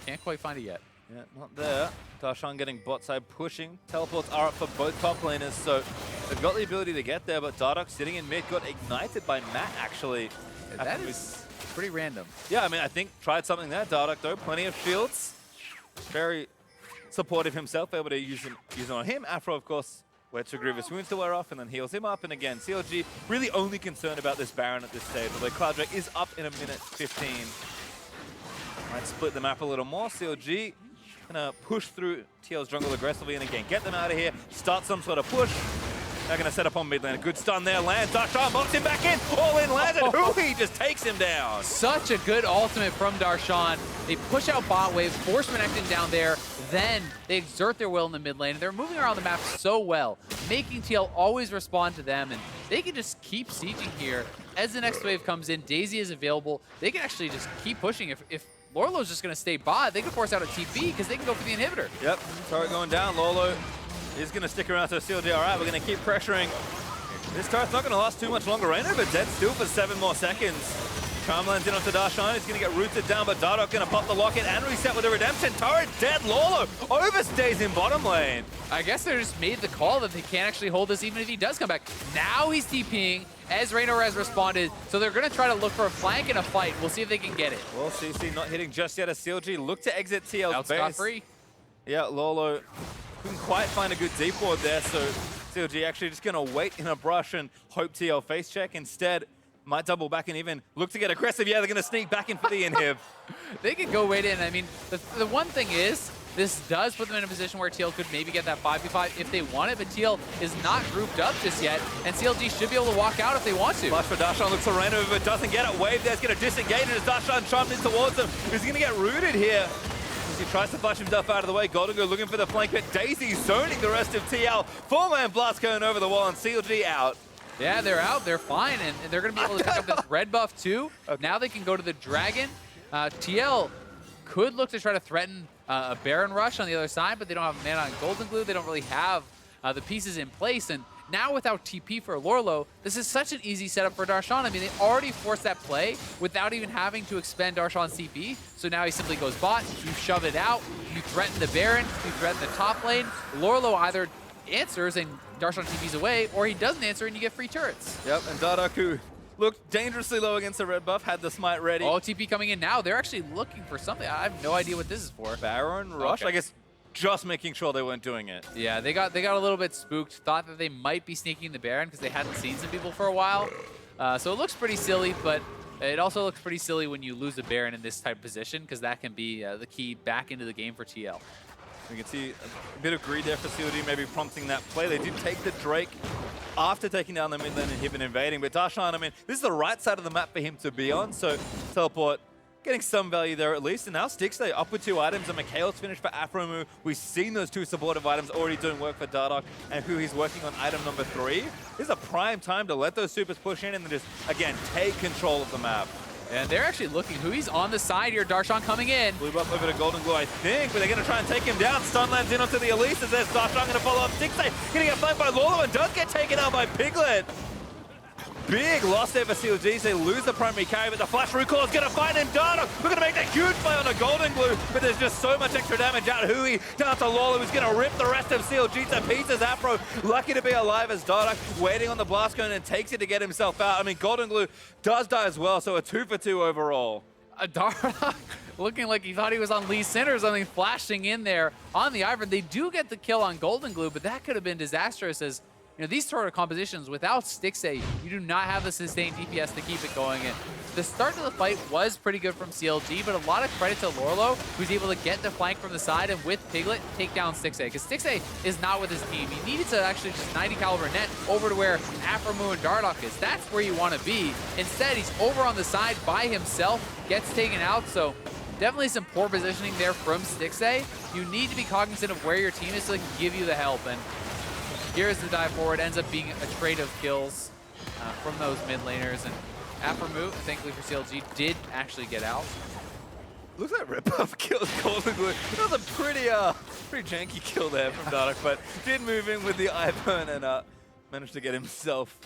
can't quite find it yet. Yeah, not there. Darshan getting bot side pushing. Teleports are up for both top laners, so they've got the ability to get there, but Dardoch sitting in mid got ignited by Matt, actually. Yeah, that is pretty random. Yeah, I mean, I think tried something there. Dardoch, though, plenty of shields. Very supportive himself, able to use it on him. Afro, of course, waits for Grievous Wounds to wear off and then heals him up. And again, CLG really only concerned about this Baron at this stage, although Clouddrake is up in a minute 15. Might split the map a little more. CLG gonna push through TL's jungle aggressively and again get them out of here. Start some sort of push. They're gonna set up on mid lane. A good stun there. Lands. Darshan box him back in. All in. Lands and Hui just takes him down. Such a good ultimate from Darshan. They push out bot wave, force connecting down there. Then they exert their will in the mid lane. They're moving around the map so well, making TL always respond to them, and they can just keep sieging here. As the next wave comes in, Daisy is available. They can actually just keep pushing. If Lorlo's just going to stay bot, they can force out a TP because they can go for the inhibitor. Yep, turret going down. Lorlo is going to stick around to CLG. All right, we're going to keep pressuring. This turret's not going to last too much longer. Reina, but dead still for 7 more seconds. Charm lands in onto Darshan. He's going to get rooted down, but Dardoch going to pop the locket and reset with a redemption. Turret dead. Lorlo overstays in bottom lane. I guess they just made the call that they can't actually hold this even if he does come back. Now he's TPing as Reynor has responded, so they're going to try to look for a flank and a fight. We'll see if they can get it. Well, CC not hitting just yet as CLG look to exit TL's base. Scot free. Yeah, Lorlo couldn't quite find a good deep ward there, so CLG actually just going to wait in a brush and hope TL face check. Instead, might double back and even look to get aggressive. Yeah, they're going to sneak back in for the inhib. They could go right in. I mean, the one thing is, this does put them in a position where TL could maybe get that 5v5 if they want it, but TL is not grouped up just yet, and CLG should be able to walk out if they want to. Flash for Darshan, looks for Reina, but doesn't get it. Wave there's going to disengage it as Darshan charmed in towards him. He's going to get rooted here. As he tries to flush himself out of the way, Golden Go looking for the flank, but Daisy zoning the rest of TL. 4-man blast going over the wall, and CLG out. Yeah, they're out. They're fine, and they're going to be able to pick up this red buff too. Okay. Now they can go to the Dragon. TL could look to try to threaten a Baron rush on the other side, but they don't have mana on Golden Glue. They don't really have the pieces in place. And now without TP for Lorlo, this is such an easy setup for Darshan. I mean, they already forced that play without even having to expend Darshan's CP. So now he simply goes bot, you shove it out, you threaten the Baron, you threaten the top lane. Lorlo either answers and Darshan TP's away, or he doesn't answer and you get free turrets. Yep, and Dadaku looked dangerously low against the red buff, had the smite ready. Oh, TP coming in now. They're actually looking for something. I have no idea what this is for. Baron rush? Okay. I guess just making sure they weren't doing it. Yeah, they got a little bit spooked, thought that they might be sneaking the Baron because they hadn't seen some people for a while. So it looks pretty silly, but it also looks pretty silly when you lose a Baron in this type of position because that can be the key back into the game for TL. We can see a bit of greed there for CLG, maybe prompting that play. They did take the Drake after taking down the mid lane and him invading. But Darshan, I mean, this is the right side of the map for him to be on. So teleport, getting some value there at least. And now Stixay up with 2 items. And Mikhail's finished for Afromu. We've seen those 2 supportive items already doing work for Dardoch and who he's working on item number 3. This is a prime time to let those supers push in and then just, again, take control of the map. And they're actually looking who he's on the side here. Darshan coming in. Blue buff over to Golden Glue, I think, but they're going to try and take him down. Stun lands in onto the Elise as there's Darshan going to follow up. Stixay going to get flanked by Lorlo and does get taken out by Piglet. Big loss there for CLG. They lose the primary carry, but the flash recall is going to find him. Dardoch, we're going to make that huge play on the Golden Glue, but there's just so much extra damage out. Hui down to Lorlo, who's going to rip the rest of CLG to pieces. Afro lucky to be alive as Dardoch waiting on the blast cone and takes it to get himself out. I mean, Golden Glue does die as well, so a 2 for 2 overall. Dardoch looking like he thought he was on Lee Sin or something, flashing in there on the Ivern. They do get the kill on Golden Glue, but that could have been disastrous as you know, these sort of compositions, without Stixay, you do not have the sustained DPS to keep it going. And the start of the fight was pretty good from CLG, but a lot of credit to Lorlo, who's able to get the flank from the side and with Piglet, take down Stixay. Because Stixay is not with his team. He needed to actually just 90 caliber net over to where Afromu and Dardoch is. That's where you want to be. Instead, he's over on the side by himself, gets taken out. So definitely some poor positioning there from Stixay. You need to be cognizant of where your team is so they can give you the help. And here's the dive forward, ends up being a trade of kills from those mid laners. And Afromu, thankfully for CLG, did actually get out. Looks like Red Buff kills Golden Glue. That was a pretty janky kill there from Dardoch, but did move in with the Ivern and managed to get himself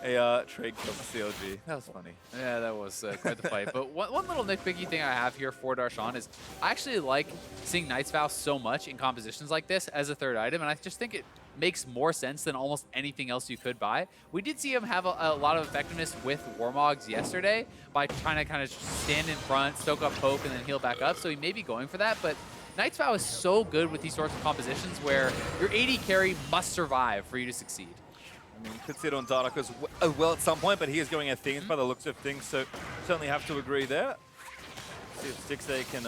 a trade kill for CLG. That was funny. Yeah, that was quite the fight. But one little nitpicky thing I have here for Darshan is I actually like seeing Knight's Vow so much in compositions like this as a third item, and I just think it makes more sense than almost anything else you could buy. We did see him have a lot of effectiveness with Warmogs yesterday by trying to kind of stand in front, stoke up poke, and then heal back up, so he may be going for that, but Knight's Vow is so good with these sorts of compositions where your AD carry must survive for you to succeed. I mean, you could see it on Dardoch as well at some point, but he is going Athenes by the looks of things, so certainly have to agree there. See if 6A can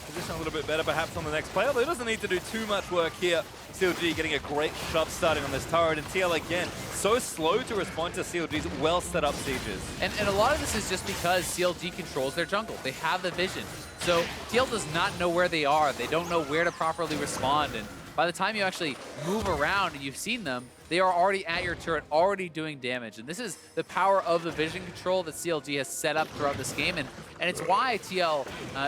position a little bit better perhaps on the next play, although he doesn't need to do too much work here. CLG getting a great shove starting on this turret, and TL again, so slow to respond to CLG's well set up sieges. And a lot of this is just because CLG controls their jungle. They have the vision. So TL does not know where they are. They don't know where to properly respond. And by the time you actually move around and you've seen them, they are already at your turret, already doing damage. And this is the power of the vision control that CLG has set up throughout this game. And it's why TL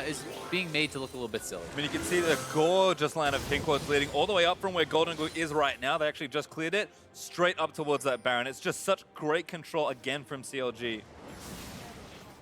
is being made to look a little bit silly. I mean, you can see the gorgeous line of pink wards leading all the way up from where Golden Glue is right now. They actually just cleared it straight up towards that Baron. It's just such great control again from CLG.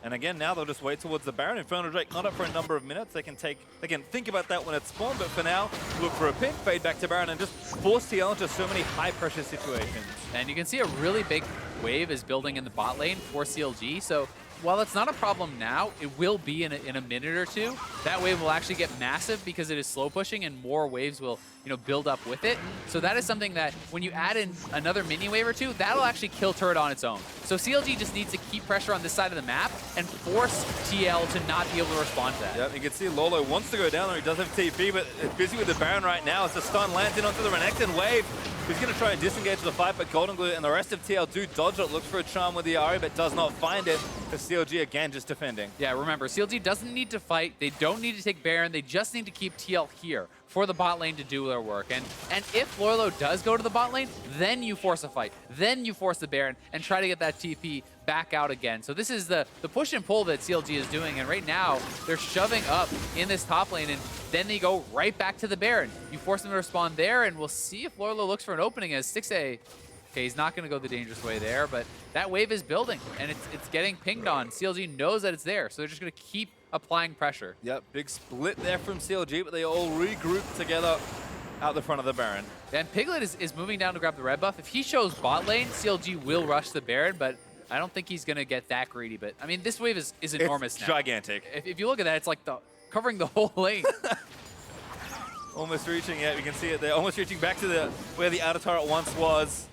And again, now they'll just wait towards the Baron. Inferno Drake not up for a number of minutes. They can think about that when it's spawned, but for now, look for a pick, fade back to Baron, and just force TL into so many high-pressure situations. And you can see a really big wave is building in the bot lane for CLG. So while it's not a problem now, it will be in a minute or two. That wave will actually get massive because it is slow pushing, and more waves will build up with it. So that is something that when you add in another mini wave or two, that'll actually kill turret on its own. So CLG just needs to keep pressure on this side of the map and force TL to not be able to respond to that. Yep, you can see Lolo wants to go down there. He does have TP, but is busy with the Baron right now as the stun lands in onto the Renekton wave. He's going to try and disengage the fight, but Golden Glue and the rest of TL do dodge it. Looks for a charm with the Ahri, but does not find it. Because CLG again just defending. Yeah, remember, CLG doesn't need to fight. They don't need to take Baron. They just need to keep TL here for the bot lane to do their work. And if Lolo does go to the bot lane, then you force a fight. Then you force the Baron and try to get that TP back out again. So this is the push and pull that CLG is doing. And right now, they're shoving up in this top lane, and then they go right back to the Baron. You force them to respond there, and we'll see if Lolo looks for an opening as 6A. Okay, he's not going to go the dangerous way there, but that wave is building, and it's getting pinged on. CLG knows that it's there, so they're just going to keep applying pressure. Yep, big split there from CLG, but they all regroup together out the front of the Baron. And Piglet is moving down to grab the red buff. If he shows bot lane, CLG will rush the Baron, but I don't think he's going to get that greedy. But, I mean, this wave is enormous it's now. Gigantic. If you look at that, it's like covering the whole lane. Almost reaching, yeah, you can see it there. Almost reaching back to where the outer turret once was.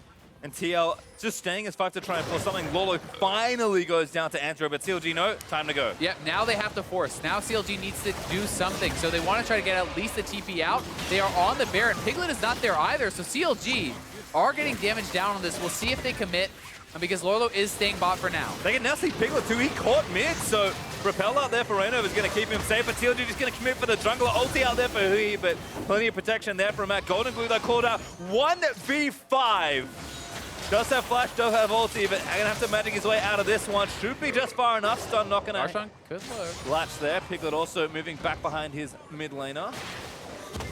And TL just staying as 5 to try and force something. Lolo finally goes down to answer it, but CLG, no, time to go. Yep, now they have to force. Now CLG needs to do something. So they want to try to get at least the TP out. They are on the Baron. Piglet is not there either, so CLG are getting damage down on this. We'll see if they commit, because Lolo is staying bot for now. They can now see Piglet too. He caught mid, so Repel out there for Reno is going to keep him safe, but CLG just going to commit for the jungler. Ulti out there for Hui, but plenty of protection there from Matt. Golden Glue, they called out 1v5. Does have flash, does have ulti, but gonna have to magic his way out of this one. Should be just far enough. Stun not gonna good work. latch there. Piglet also moving back behind his mid laner.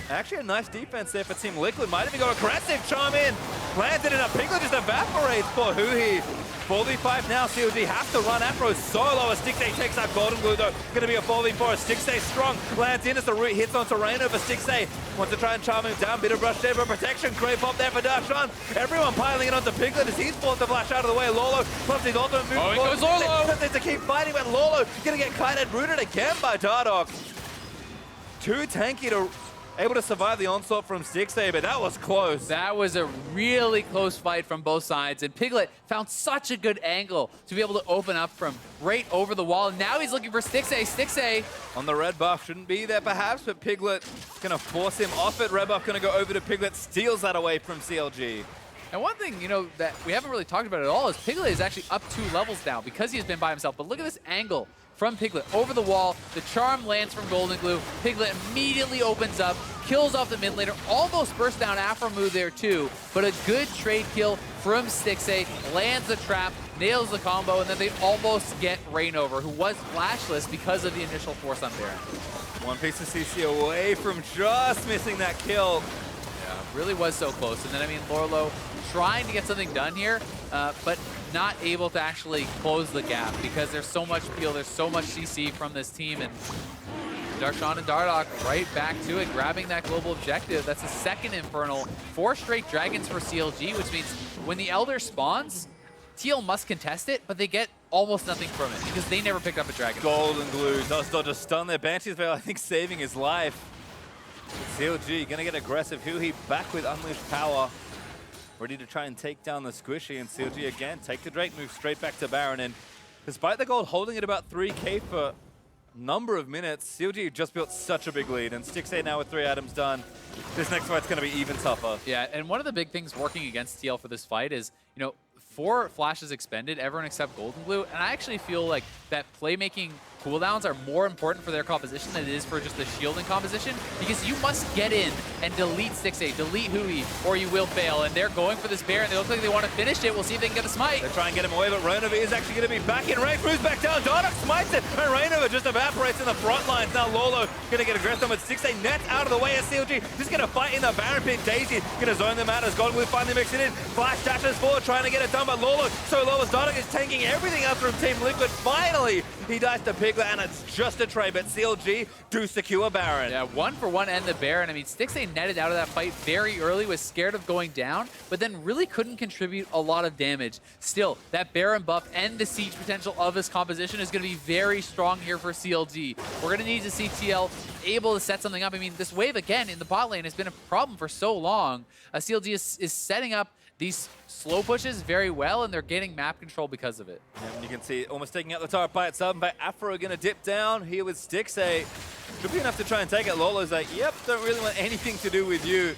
Actually a nice defense there for Team Liquid. Might even go aggressive, charm in. Planted it up. Piglet just evaporates for Hui. 4v5 now. CLG have to run Afro solo as Stixay takes out Golden Glue though. Gonna be a 4v4. Stixay strong. Lands in as the root hits onto Reno for Stixay. Wants to try and charm him down. Bit of rush there for protection. Great pop there for Darshan. Everyone piling it onto Piglet as he's forced to flash out of the way. Lolo plus his ultimate move. Oh, he goes Lolo! To keep fighting, but Lolo gonna get kited rooted again by Dardoch. Too tanky to able to survive the onslaught from 6A, but that was close. That was a really close fight from both sides, and Piglet found such a good angle to be able to open up from right over the wall. Now he's looking for Stixay. Stixay on the red buff, shouldn't be there perhaps, but Piglet gonna force him off it. Red buff gonna go over to Piglet, steals that away from CLG. And one thing, that we haven't really talked about at all is Piglet is actually up 2 levels now because he's been by himself. But look at this angle from Piglet over the wall. The charm lands from Golden Glue. Piglet immediately opens up, kills off the mid laner, almost burst down Afro move there too, but a good trade kill from Stixay, lands the trap, nails the combo, and then they almost get Rainover, who was flashless because of the initial force on Baron. One piece of CC away from just missing that kill. Yeah, really was so close. And then, Lorlo trying to get something done here, but not able to actually close the gap because there's so much peel, there's so much CC from this team, and Darshan and Dardoch right back to it, grabbing that global objective. That's the second Infernal, 4 straight dragons for CLG, which means when the Elder spawns, TL must contest it, but they get almost nothing from it because they never picked up a dragon. Golden Glue does dodge a stun there. Banshee's Veil, I think, saving his life. CLG gonna get aggressive. Hui back with Unleashed Power. Ready to try and take down the Squishy, and CLG again take the Drake, move straight back to Baron. And despite the gold holding at about 3k for number of minutes, CLG just built such a big lead, and Stixay now with 3 items done. This next fight's going to be even tougher. Yeah, and one of the big things working against TL for this fight is, 4 flashes expended, everyone except Golden Glue, and I actually feel like that playmaking cooldowns are more important for their composition than it is for just the shielding composition, because you must get in and delete 6A, delete Hui, or you will fail, and they're going for this bear, and they look like they want to finish it. We'll see if they can get the smite. They try and get him away, but Rainova is actually going to be back in range, moves back down, Dardoch smites it, and Rainova just evaporates in the front lines. Now Lolo going to get aggressive with 6A nets out of the way as CLG just going to fight in the Baron pit. Daisy going to zone them out as Golden Glue finally mixes it in. Flash dashes forward, trying to get it done, but Lolo so low as Dardoch is tanking everything out from Team Liquid. Finally, he dies to Piglet, and it's just a trade, but CLG do secure Baron. Yeah, 1-for-1 and the Baron. I mean, Stixay netted out of that fight very early, was scared of going down, but then really couldn't contribute a lot of damage. Still, that Baron buff and the siege potential of his composition is going to be very strong here for CLG. We're going to need to see TL able to set something up. I mean, this wave, again, in the bot lane has been a problem for so long. CLG is setting up these slow pushes very well, and they're getting map control because of it. Yeah, and you can see almost taking out the turret by itself, but Afro going to dip down here with Stixay. Should be enough to try and take it. Lolo's like, yep, don't really want anything to do with you.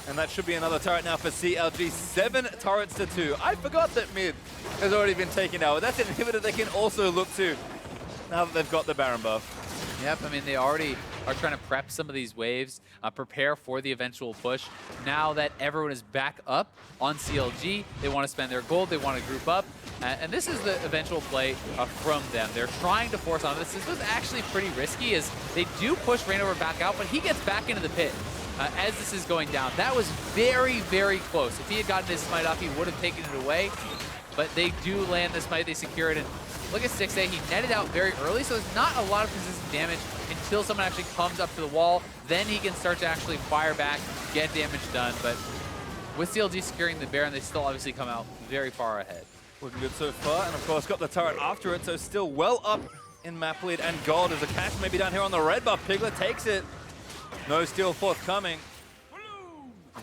And that should be another turret now for CLG. 7 turrets to 2. I forgot that mid has already been taken out. That's an inhibitor they can also look to now that they've got the Baron buff. Yep, I mean, they already are trying to prep some of these waves, prepare for the eventual push. Now that everyone is back up on CLG, they want to spend their gold, they want to group up, and this is the eventual play from them. They're trying to force on this. This was actually pretty risky, as they do push Rainover back out, but he gets back into the pit as this is going down. That was very, very close. If he had gotten his smite off, he would have taken it away, but they do land the smite, they secure it, and look at 6A, he netted out very early, so there's not a lot of consistent damage until someone actually comes up to the wall. Then he can start to actually fire back, get damage done. But with CLG securing the Baron, they still obviously come out very far ahead. Looking good so far, and of course got the turret after it, so still well up in map lead and gold as a catch maybe down here on the red buff. Piglet takes it. No steal forthcoming.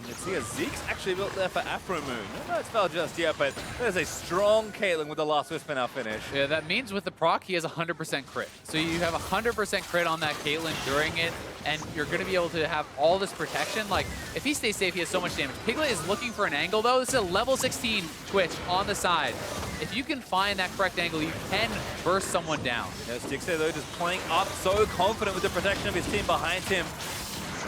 You can see a Zeke's actually built there for Afro Moon. No, it's fell just yet, but there's a strong Caitlyn with the last Wisp now finish. Yeah, that means with the proc, he has 100% crit. So you have 100% crit on that Caitlyn during it, and you're going to be able to have all this protection. Like, if he stays safe, he has so much damage. Piglet is looking for an angle, though. This is a level 16 Twitch on the side. If you can find that correct angle, you can burst someone down. Yeah, Stixay, though, just playing up so confident with the protection of his team behind him.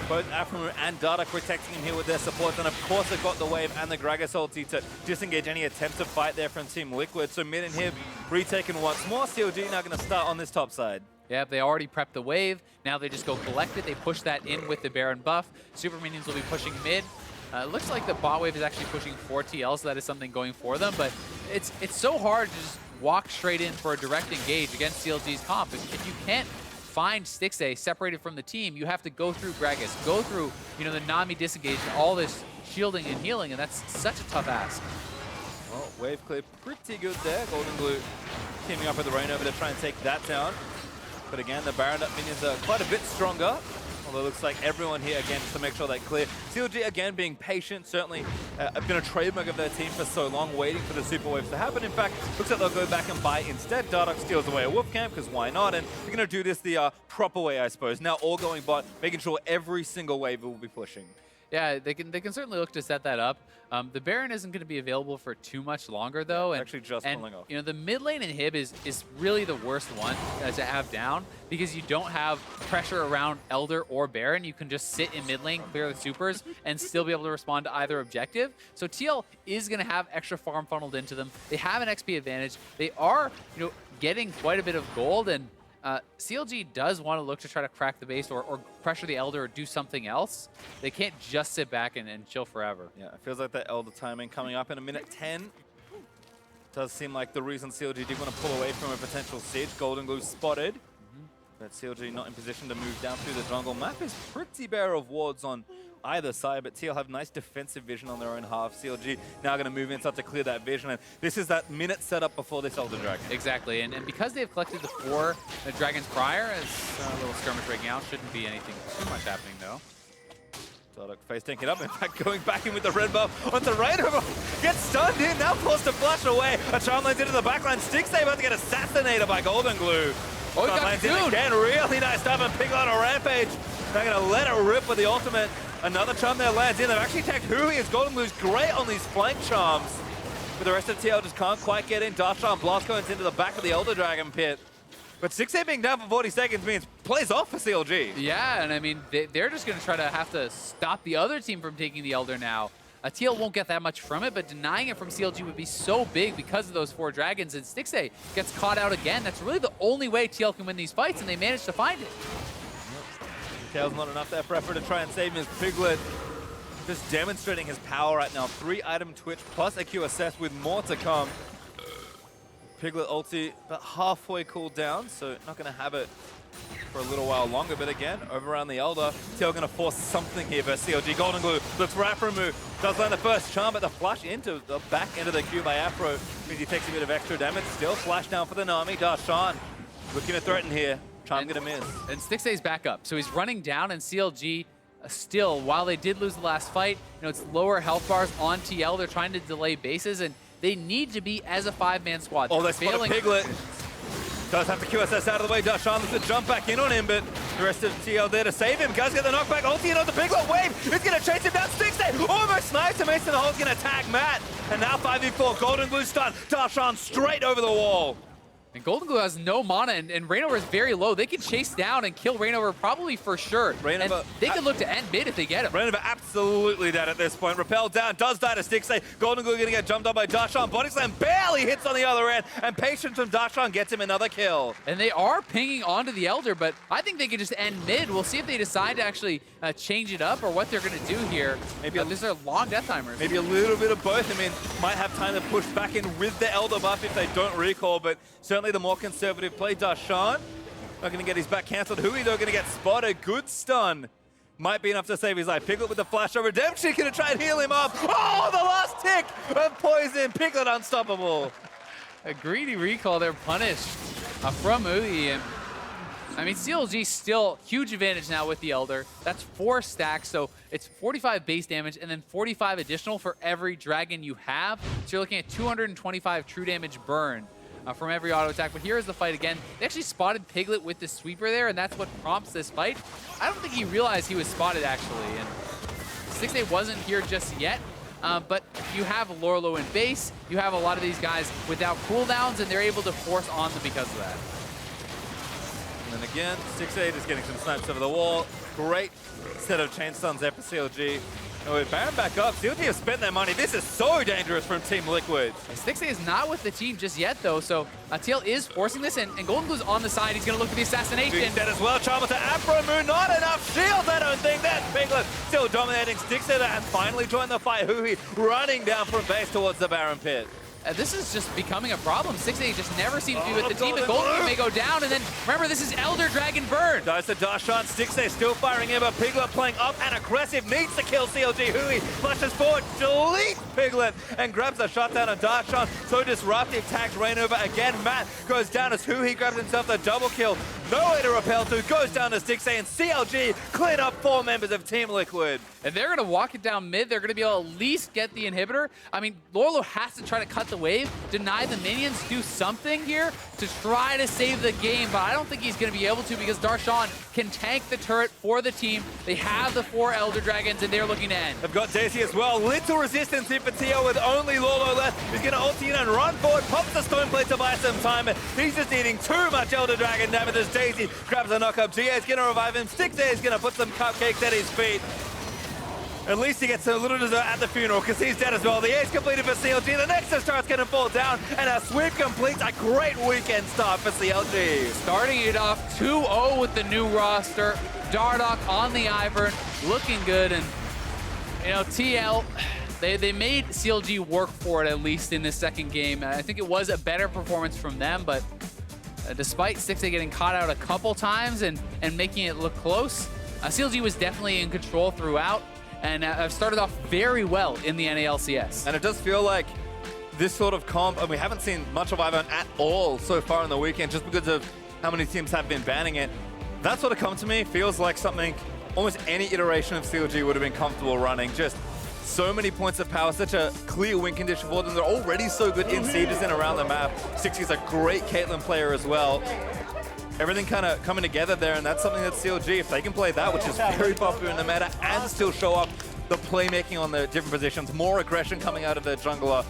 Both Afro and Dardoch protecting him here with their support, and of course they've got the wave and the Gragas ulti to disengage any attempt to fight there from Team Liquid. So mid and hib retaken once more. CLG now going to start on this top side. Yeah, they already prepped the wave. Now they just go collect it. They push that in with the Baron buff. Super minions will be pushing mid. It looks like the bot wave is actually pushing 4 TL, so that is something going for them. But it's so hard to just walk straight in for a direct engage against CLG's comp. If you can't find Stixay separated from the team, you have to go through Gragas, go through, the Nami disengage, and all this shielding and healing, and that's such a tough ask. Well, wave clear pretty good there. Golden Glue teaming up with the Rainover to try and take that down. But again, the Baron minions are quite a bit stronger. Although it looks like everyone here, again, just to make sure they clear. CLG, again, being patient, certainly been a trademark of their team for so long, waiting for the super waves to happen. In fact, looks like they'll go back and buy instead. Dardoch steals away a Wolf Camp, because why not? And they're going to do this the proper way, I suppose. Now all going bot, making sure every single wave will be pushing. Yeah, they can certainly look to set that up. The Baron isn't going to be available for too much longer, though. And actually just pulling off. The mid lane inhib is really the worst one to have down, because you don't have pressure around Elder or Baron. You can just sit in mid lane, clear the supers, and still be able to respond to either objective. So TL is going to have extra farm funneled into them. They have an XP advantage. They are, getting quite a bit of gold, and CLG does want to look to try to crack the base or pressure the Elder or do something else. They can't just sit back and chill forever. Yeah, it feels like that Elder timing coming up in a minute 10. Does seem like the reason CLG did want to pull away from a potential siege. Golden Glue spotted. But CLG not in position to move down through the jungle. Map is pretty bare of wards on either side, but TL have nice defensive vision on their own half. CLG now going to move in, start to clear that vision, and this is that minute setup before this Elder Dragon. Exactly, and because they've collected the 4 dragons prior, as a little skirmish breaking out, shouldn't be anything too much happening though. Dardoch face tanking up, in fact going back in with the red buff onto Rainover. Gets stunned in, now forced to flash away. A charm lands into the backline. Stixay about to get assassinated by Golden Glue. Oh, he got lands in cocooned. again. Really nice stuff, and Piglet on a rampage. They're going to let it rip with the ultimate. Another charm there lands in. They've actually tagged Hui as Golden Blue's great on these flank charms. But the rest of TL just can't quite get in. Darshan Blast going into the back of the Elder Dragon pit. But 6A being down for 40 seconds means plays off for CLG. Yeah, and I mean, they're just going to try to have to stop the other team from taking the Elder now. TL won't get that much from it, but denying it from CLG would be so big because of those 4 dragons. And Stixay gets caught out again. That's really the only way TL can win these fights, and they managed to find it. Tail's not enough there for effort to try and save him. Piglet just demonstrating his power right now. 3-item Twitch plus a Q assess with more to come. Piglet ulti about halfway cooled down, so not going to have it for a little while longer. But again, over around the Elder, TL going to force something here versus CLG. Golden Glue looks for Afro. Does land the first charm, but the flash into the back end of the Q by Afro means he takes a bit of extra damage. Still flash down for the Nami. Darshan looking to threaten here. Charm gonna miss. And Stixay's back up, so he's running down, and CLG still, while they did lose the last fight, it's lower health bars on TL. They're trying to delay bases, and they need to be as a 5-man squad. Oh, they spot a Piglet. Does have to QSS out of the way. Darshan looks to jump back in on him, but the rest of TL there to save him. Guys get the knockback. Ulti in on the Piglet wave. It's going to chase him down. Stixay almost snipes him. Mason Hole's going to tag Matt. And now 5v4. Golden Glue stun. Darshan straight over the wall. And Golden Glue has no mana, and Reignover is very low. They can chase down and kill Reignover probably for sure. Reignover, and they can look to end mid if they get him. Reignover absolutely dead at this point. Repelled down, does die to Stixay. Golden Glue gonna get jumped on by Darshan. Body slam barely hits on the other end, and patience from Darshan gets him another kill. And they are pinging onto the Elder, but I think they can just end mid. We'll see if they decide to actually change it up or what they're gonna do here. Maybe these are long death timers. Maybe a little bit of both. I mean, might have time to push back in with the Elder buff if they don't recall, but certainly the more conservative play. Darshan not going to get his back cancelled. Hui, though, going to get spotted. Good stun. Might be enough to save his life. Piglet with the flash of redemption. Going to try and heal him up. Oh, the last tick of poison. Piglet unstoppable. A greedy recall. They're punished from Hui. And I mean, CLG still huge advantage now with the Elder. That's 4 stacks, so it's 45 base damage and then 45 additional for every dragon you have. So you're looking at 225 true damage burn from every auto attack. But here is the fight again. They actually spotted Piglet with the sweeper there, and that's what prompts this fight. I don't think he realized he was spotted, actually. And 6A wasn't here just yet. But you have Lorlo in base. You have a lot of these guys without cooldowns, and they're able to force on them because of that. And then again, 6A just getting some snipes over the wall. Great set of chain stuns there for CLG. And with Baron back up, CLG have spent their money. This is so dangerous from Team Liquid. 6A is not with the team just yet, though, so TL is forcing this, and Golden Glue's on the side. He's going to look for the assassination. He's dead as well. Charmer to Afro Moon. Not enough shields, I don't think. That's Piglet still dominating. Stixay and finally joined the fight. Hui running down from base towards the Baron pit. This is just becoming a problem. 6A just never seems to be with the team, and Golden Glue may go down, and then remember, this is Elder Dragon Burn. Dies to Darshan. Stixay still firing in, but Piglet playing up and aggressive. Needs to kill CLG. Hui flashes forward, deletes Piglet, and grabs a shot down on Darshan. So disruptive, tags Reignover again. Matt goes down as Hui grabs himself the double kill. No way to repel to, goes down to Stixay, and CLG clean up 4 members of Team Liquid. And they're going to walk it down mid. They're going to be able to at least get the inhibitor. I mean, Lorlo has to try to cut the wave, deny the minions, do something here to try to save the game, but I don't think he's going to be able to because Darshan can tank the turret for the team. They have the 4 Elder Dragons, and they're looking to end. They've got Daisy as well. Little resistance here for TL with only Lorlo left. He's going to ulti in and run forward, pops the stone plate to buy some time. He's just eating too much Elder Dragon damage as Daisy grabs a knock up. GA is going to revive him. Stixay is going to put some cupcakes at his feet. At least he gets a little dessert at the funeral because he's dead as well. The ace completed for CLG. The Nexus star's going to fall down, and a sweep completes a great weekend start for CLG. Starting it off 2-0 with the new roster. Dardoch on the Ivern, looking good, and TL, they made CLG work for it at least in this second game. I think it was a better performance from them, but despite 6A getting caught out a couple times and making it look close, CLG was definitely in control throughout. And I've started off very well in the NALCS. And it does feel like this sort of comp, and we haven't seen much of Ivern at all so far in the weekend just because of how many teams have been banning it. That sort of comp to me feels like something almost any iteration of CLG would have been comfortable running. Just so many points of power, such a clear win condition for them. They're already so good in sieges and around the map. 60's a great Caitlyn player as well. everything kind of coming together there, and that's something that CLG, if they can play that, which is very popular in the meta, and still show up the playmaking on the different positions, more aggression coming out of the jungler.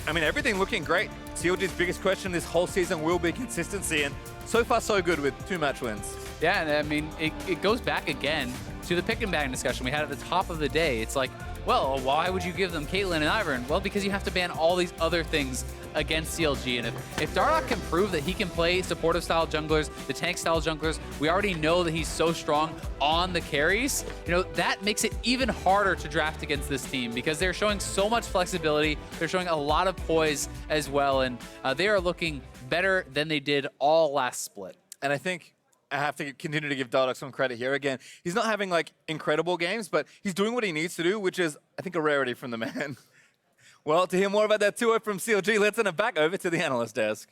I mean, everything looking great. CLG's biggest question this whole season will be consistency, and so far so good with 2 match wins. Yeah, and I mean, it goes back again to the pick and ban discussion we had at the top of the day. It's like, well, why would you give them Caitlyn and Ivern? Well, because you have to ban all these other things against CLG. And if Dardoch can prove that he can play supportive style junglers, the tank style junglers, we already know that he's so strong on the carries, you know, that makes it even harder to draft against this team because they're showing so much flexibility. They're showing a lot of poise as well. And they are looking better than they did all last split. And I think I have to continue to give Dardoch some credit here. Again, he's not having like incredible games, but he's doing what he needs to do, which is, I think, a rarity from the man. Well, to hear more about that 2-0 from CLG, let's send it back over to the analyst desk.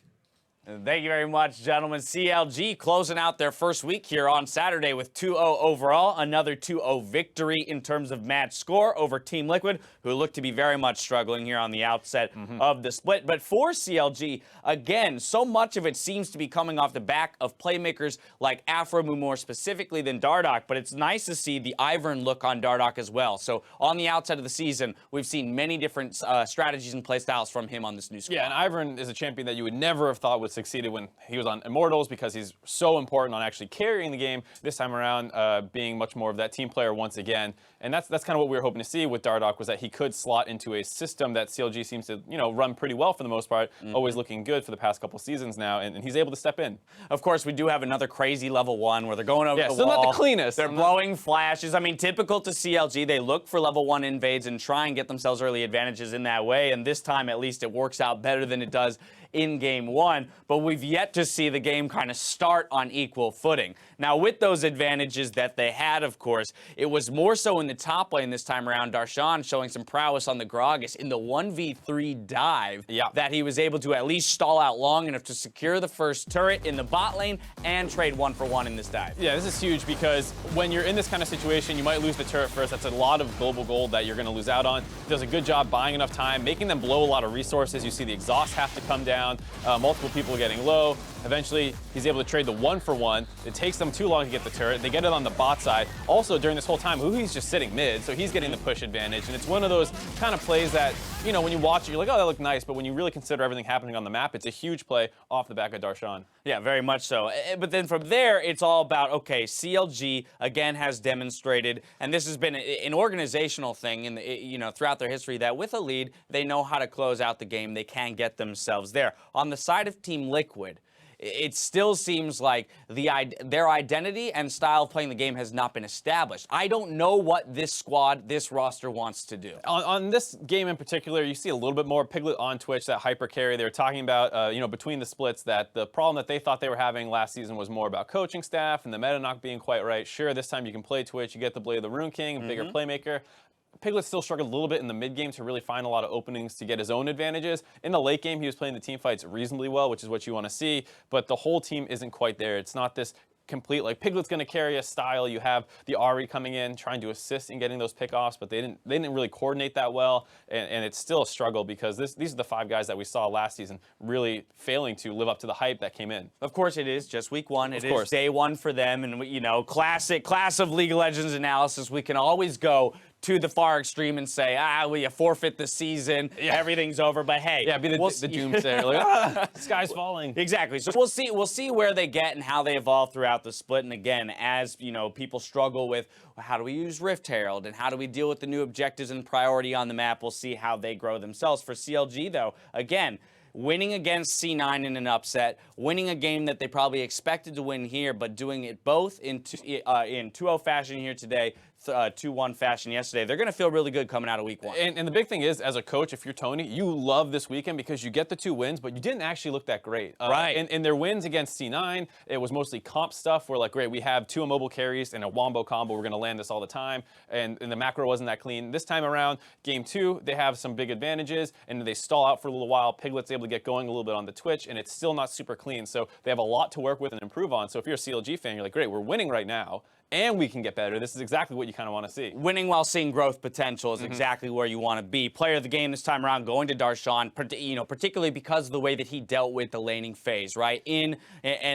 Thank you very much, gentlemen. CLG closing out their first week here on Saturday with 2-0 overall. Another 2-0 victory in terms of match score over Team Liquid, who look to be very much struggling here on the outset of the split. But for CLG, again, so much of it seems to be coming off the back of playmakers like Afromu more specifically than Dardoch. But it's nice to see the Ivern look on Dardoch as well. So on the outset of the season, we've seen many different strategies and playstyles from him on this new squad. Yeah, and Ivern is a champion that you would never have thought would succeeded when he was on Immortals because he's so important on actually carrying the game. This time around, being much more of that team player once again. And that's kind of what we were hoping to see with Dardoch, was that he could slot into a system that CLG seems to, you know, run pretty well for the most part, always looking good for the past couple seasons now, and he's able to step in. Of course, we do have another crazy level 1 where they're going over the still wall. not the cleanest. They're blowing flashes. I mean, typical to CLG, they look for level 1 invades and try and get themselves early advantages in that way, and this time, at least, it works out better than it does in game 1, but we've yet to see the game kind of start on equal footing. Now, with those advantages that they had, of course, it was more so in the top lane this time around. Darshan showing some prowess on the Gragas in the 1v3 dive that he was able to at least stall out long enough to secure the first turret in the bot lane and trade 1-for-1 in this dive. Yeah, this is huge because when you're in this kind of situation, you might lose the turret first. That's a lot of global gold that you're going to lose out on. He does a good job buying enough time, making them blow a lot of resources. You see the exhaust have to come down. Multiple people getting low. Eventually, he's able to trade the 1-for-1. It takes them too long to get the turret. They get it on the bot side. Also, during this whole time, Uhi's just sitting mid, so he's getting the push advantage. And it's one of those kind of plays that, you know, when you watch it, you're like, oh, that looked nice. But when you really consider everything happening on the map, it's a huge play off the back of Darshan. Yeah, very much so. But then from there, it's all about, okay, CLG, again, has demonstrated, and this has been an organizational thing in the, you know, throughout their history, that with a lead, they know how to close out the game. They can get themselves there. On the side of Team Liquid, it still seems like their identity and style of playing the game has not been established. I don't know what this squad, this roster wants to do. On this game in particular, you see a little bit more Piglet on Twitch, that hyper carry. They were talking about, you know, between the splits, that the problem that they thought they were having last season was more about coaching staff and the meta not being quite right. Sure, this time you can play Twitch, you get the Blade of the Rune King, a bigger playmaker. Piglet still struggled a little bit in the mid game to really find a lot of openings to get his own advantages. In the late game, he was playing the team fights reasonably well, which is what you want to see, but the whole team isn't quite there. It's not this complete, like, Piglet's going to carry a style. You have the Ari coming in, trying to assist in getting those pickoffs, but they didn't really coordinate that well, and it's still a struggle because these are the 5 guys that we saw last season really failing to live up to the hype that came in. Of course, it is just week 1. It is day 1 for them, and, you know, class of League of Legends analysis. We can always go to the far extreme and say, well, you forfeit the season, everything's over. But hey, be the doomsayer, like, the sky's falling. Exactly. So we'll see where they get and how they evolve throughout the split. And again, as you know, people struggle with, well, how do we use Rift Herald and how do we deal with the new objectives and priority on the map? We'll see how they grow themselves. For CLG, though, again, winning against C9 in an upset, winning a game that they probably expected to win here, but doing it both in 2-0 fashion here today, 2-1 fashion yesterday. They're going to feel really good coming out of week 1. And the big thing is, as a coach, if you're Tony, you love this weekend because you get the 2 wins, but you didn't actually look that great. Right. In their wins against C9, it was mostly comp stuff where, like, great, we have 2 immobile carries and a wombo combo. We're going to land this all the time. And the macro wasn't that clean. This time around, game 2, they have some big advantages, and they stall out for a little while. Piglet's able to get going a little bit on the Twitch, and it's still not super clean. So they have a lot to work with and improve on. So if you're a CLG fan, you're like, great, we're winning right now. and we can get better, this is exactly what you kind of want to see. Winning while seeing growth potential is exactly where you want to be. Player of the game this time around going to Darshan, particularly because of the way that he dealt with the laning phase, right?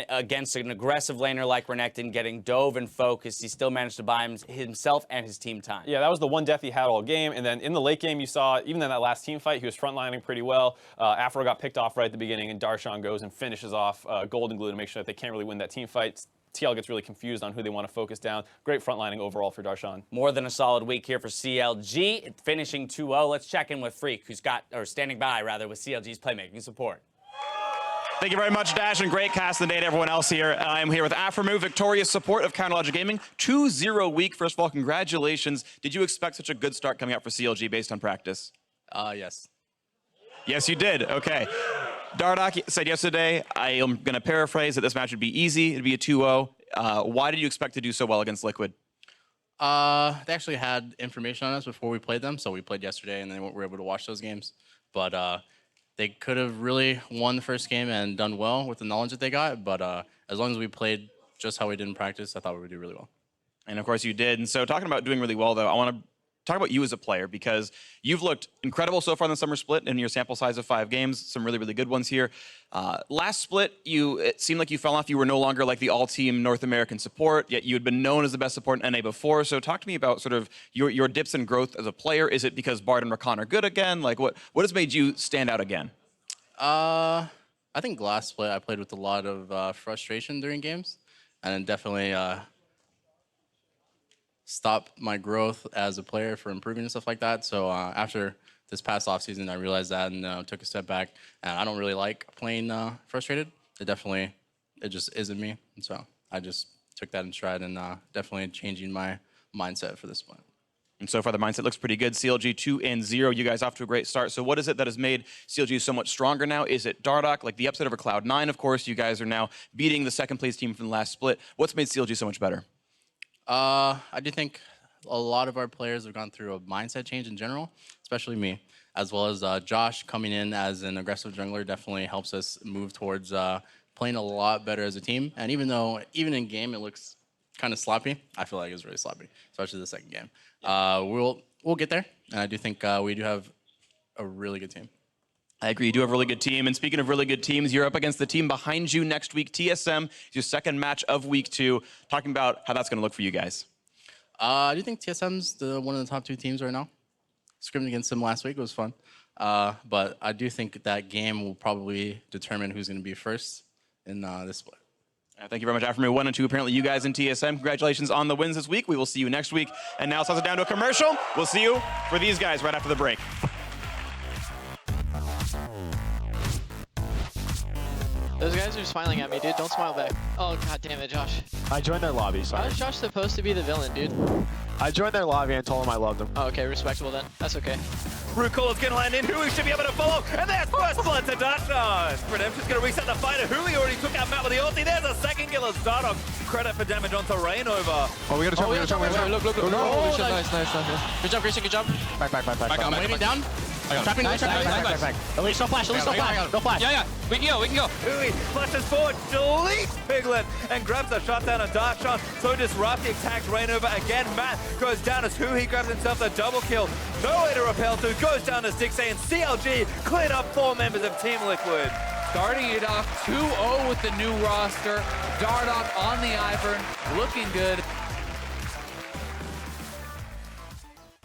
Against an aggressive laner like Renekton, getting dove and focused, he still managed to buy himself and his team time. Yeah, that was the one death he had all game, and then in the late game you saw, even in that last team fight, he was frontlining pretty well. Afro got picked off right at the beginning, and Darshan goes and finishes off Golden Glue to make sure that they can't really win that team fight. TL gets really confused on who they want to focus down. Great frontlining overall for Darshan. More than a solid week here for CLG, finishing 2-0. Let's check in with Freak, who's standing by with CLG's playmaking support. Thank you very much, Dash, and great cast of the day to everyone else here. I'm here with Aframu, victorious support of CLG Gaming. 2-0 week. First of all, congratulations. Did you expect such a good start coming out for CLG based on practice? Yes. Yes, you did. Okay. Dardoch said yesterday, I am going to paraphrase, that this match would be easy. It'd be a 2-0. Why did you expect to do so well against Liquid? They actually had information on us before we played them, so we played yesterday and then we were able to watch those games. But they could have really won the first game and done well with the knowledge that they got, but as long as we played just how we did in practice, I thought we would do really well. And of course you did. And so talking about doing really well, though, I want to talk about you as a player, because you've looked incredible so far in the summer split in your sample size of 5 games. Some really, really good ones here. Last split, it seemed like you fell off. You were no longer like the all-team North American support, yet you had been known as the best support in NA before. So talk to me about sort of your dips in growth as a player. Is it because Bard and Rakan are good again? Like, what has made you stand out again? I think last split I played with a lot of frustration during games, and definitely stopped my growth as a player for improving and stuff like that. So after this past offseason, I realized that and took a step back. And I don't really like playing frustrated. It just isn't me. And so I just took that in stride and definitely changing my mindset for this one. And so far, the mindset looks pretty good. CLG 2-0. You guys off to a great start. So what is it that has made CLG so much stronger now? Is it Dardoch, like the upset over Cloud9? Of course, you guys are now beating the second place team from the last split. What's made CLG so much better? I do think a lot of our players have gone through a mindset change in general, especially me, as well as Josh coming in as an aggressive jungler definitely helps us move towards playing a lot better as a team. And even in game it looks kind of sloppy, I feel like it's really sloppy, especially the second game. We'll get there, and I do think we do have a really good team. I agree. You do have a really good team. And speaking of really good teams, you're up against the team behind you next week, TSM. It's your second match of week 2. Talking about how that's going to look for you guys. I do think TSM's one of the top 2 teams right now. Scrimming against them last week was fun. But I do think that game will probably determine who's going to be first in this split. Thank you very much, Aframu. 1 and 2, apparently you guys in TSM. Congratulations on the wins this week. We will see you next week. And now it's also down to a commercial. We'll see you for these guys right after the break. Those guys are smiling at me, dude. Don't smile back. Oh, god damn it, Josh. I joined their lobby, sorry. How is Josh supposed to be the villain, dude? I joined their lobby and told them I loved them. Oh, okay, respectable then. That's okay. Rucol is going to land in. Hui should be able to follow. And there's first blood to Darshan. Redemption's going to reset the fighter. Hui already took out Matt with the ulti. There's a second kill as Dardoch. Credit for damage onto Rainova. Oh, we gotta jump, we gotta jump. Look. Oh, no. Holy shit, nice. Good job, Christian, good job. Back. I'm waving down. Trapping, Nice. At least no flash, no flash. Yeah. We can go. Hui flashes forward, deletes Piglet, and grabs a shutdown on Darshan. So disrupting attacks Rainova again. Matt goes down as Hui grabs himself the double kill. No way to repel to, goes down to 6A, and CLG clean up 4 members of Team Liquid. Starting it off 2-0 with the new roster. Dardoch on the Ivern, looking good.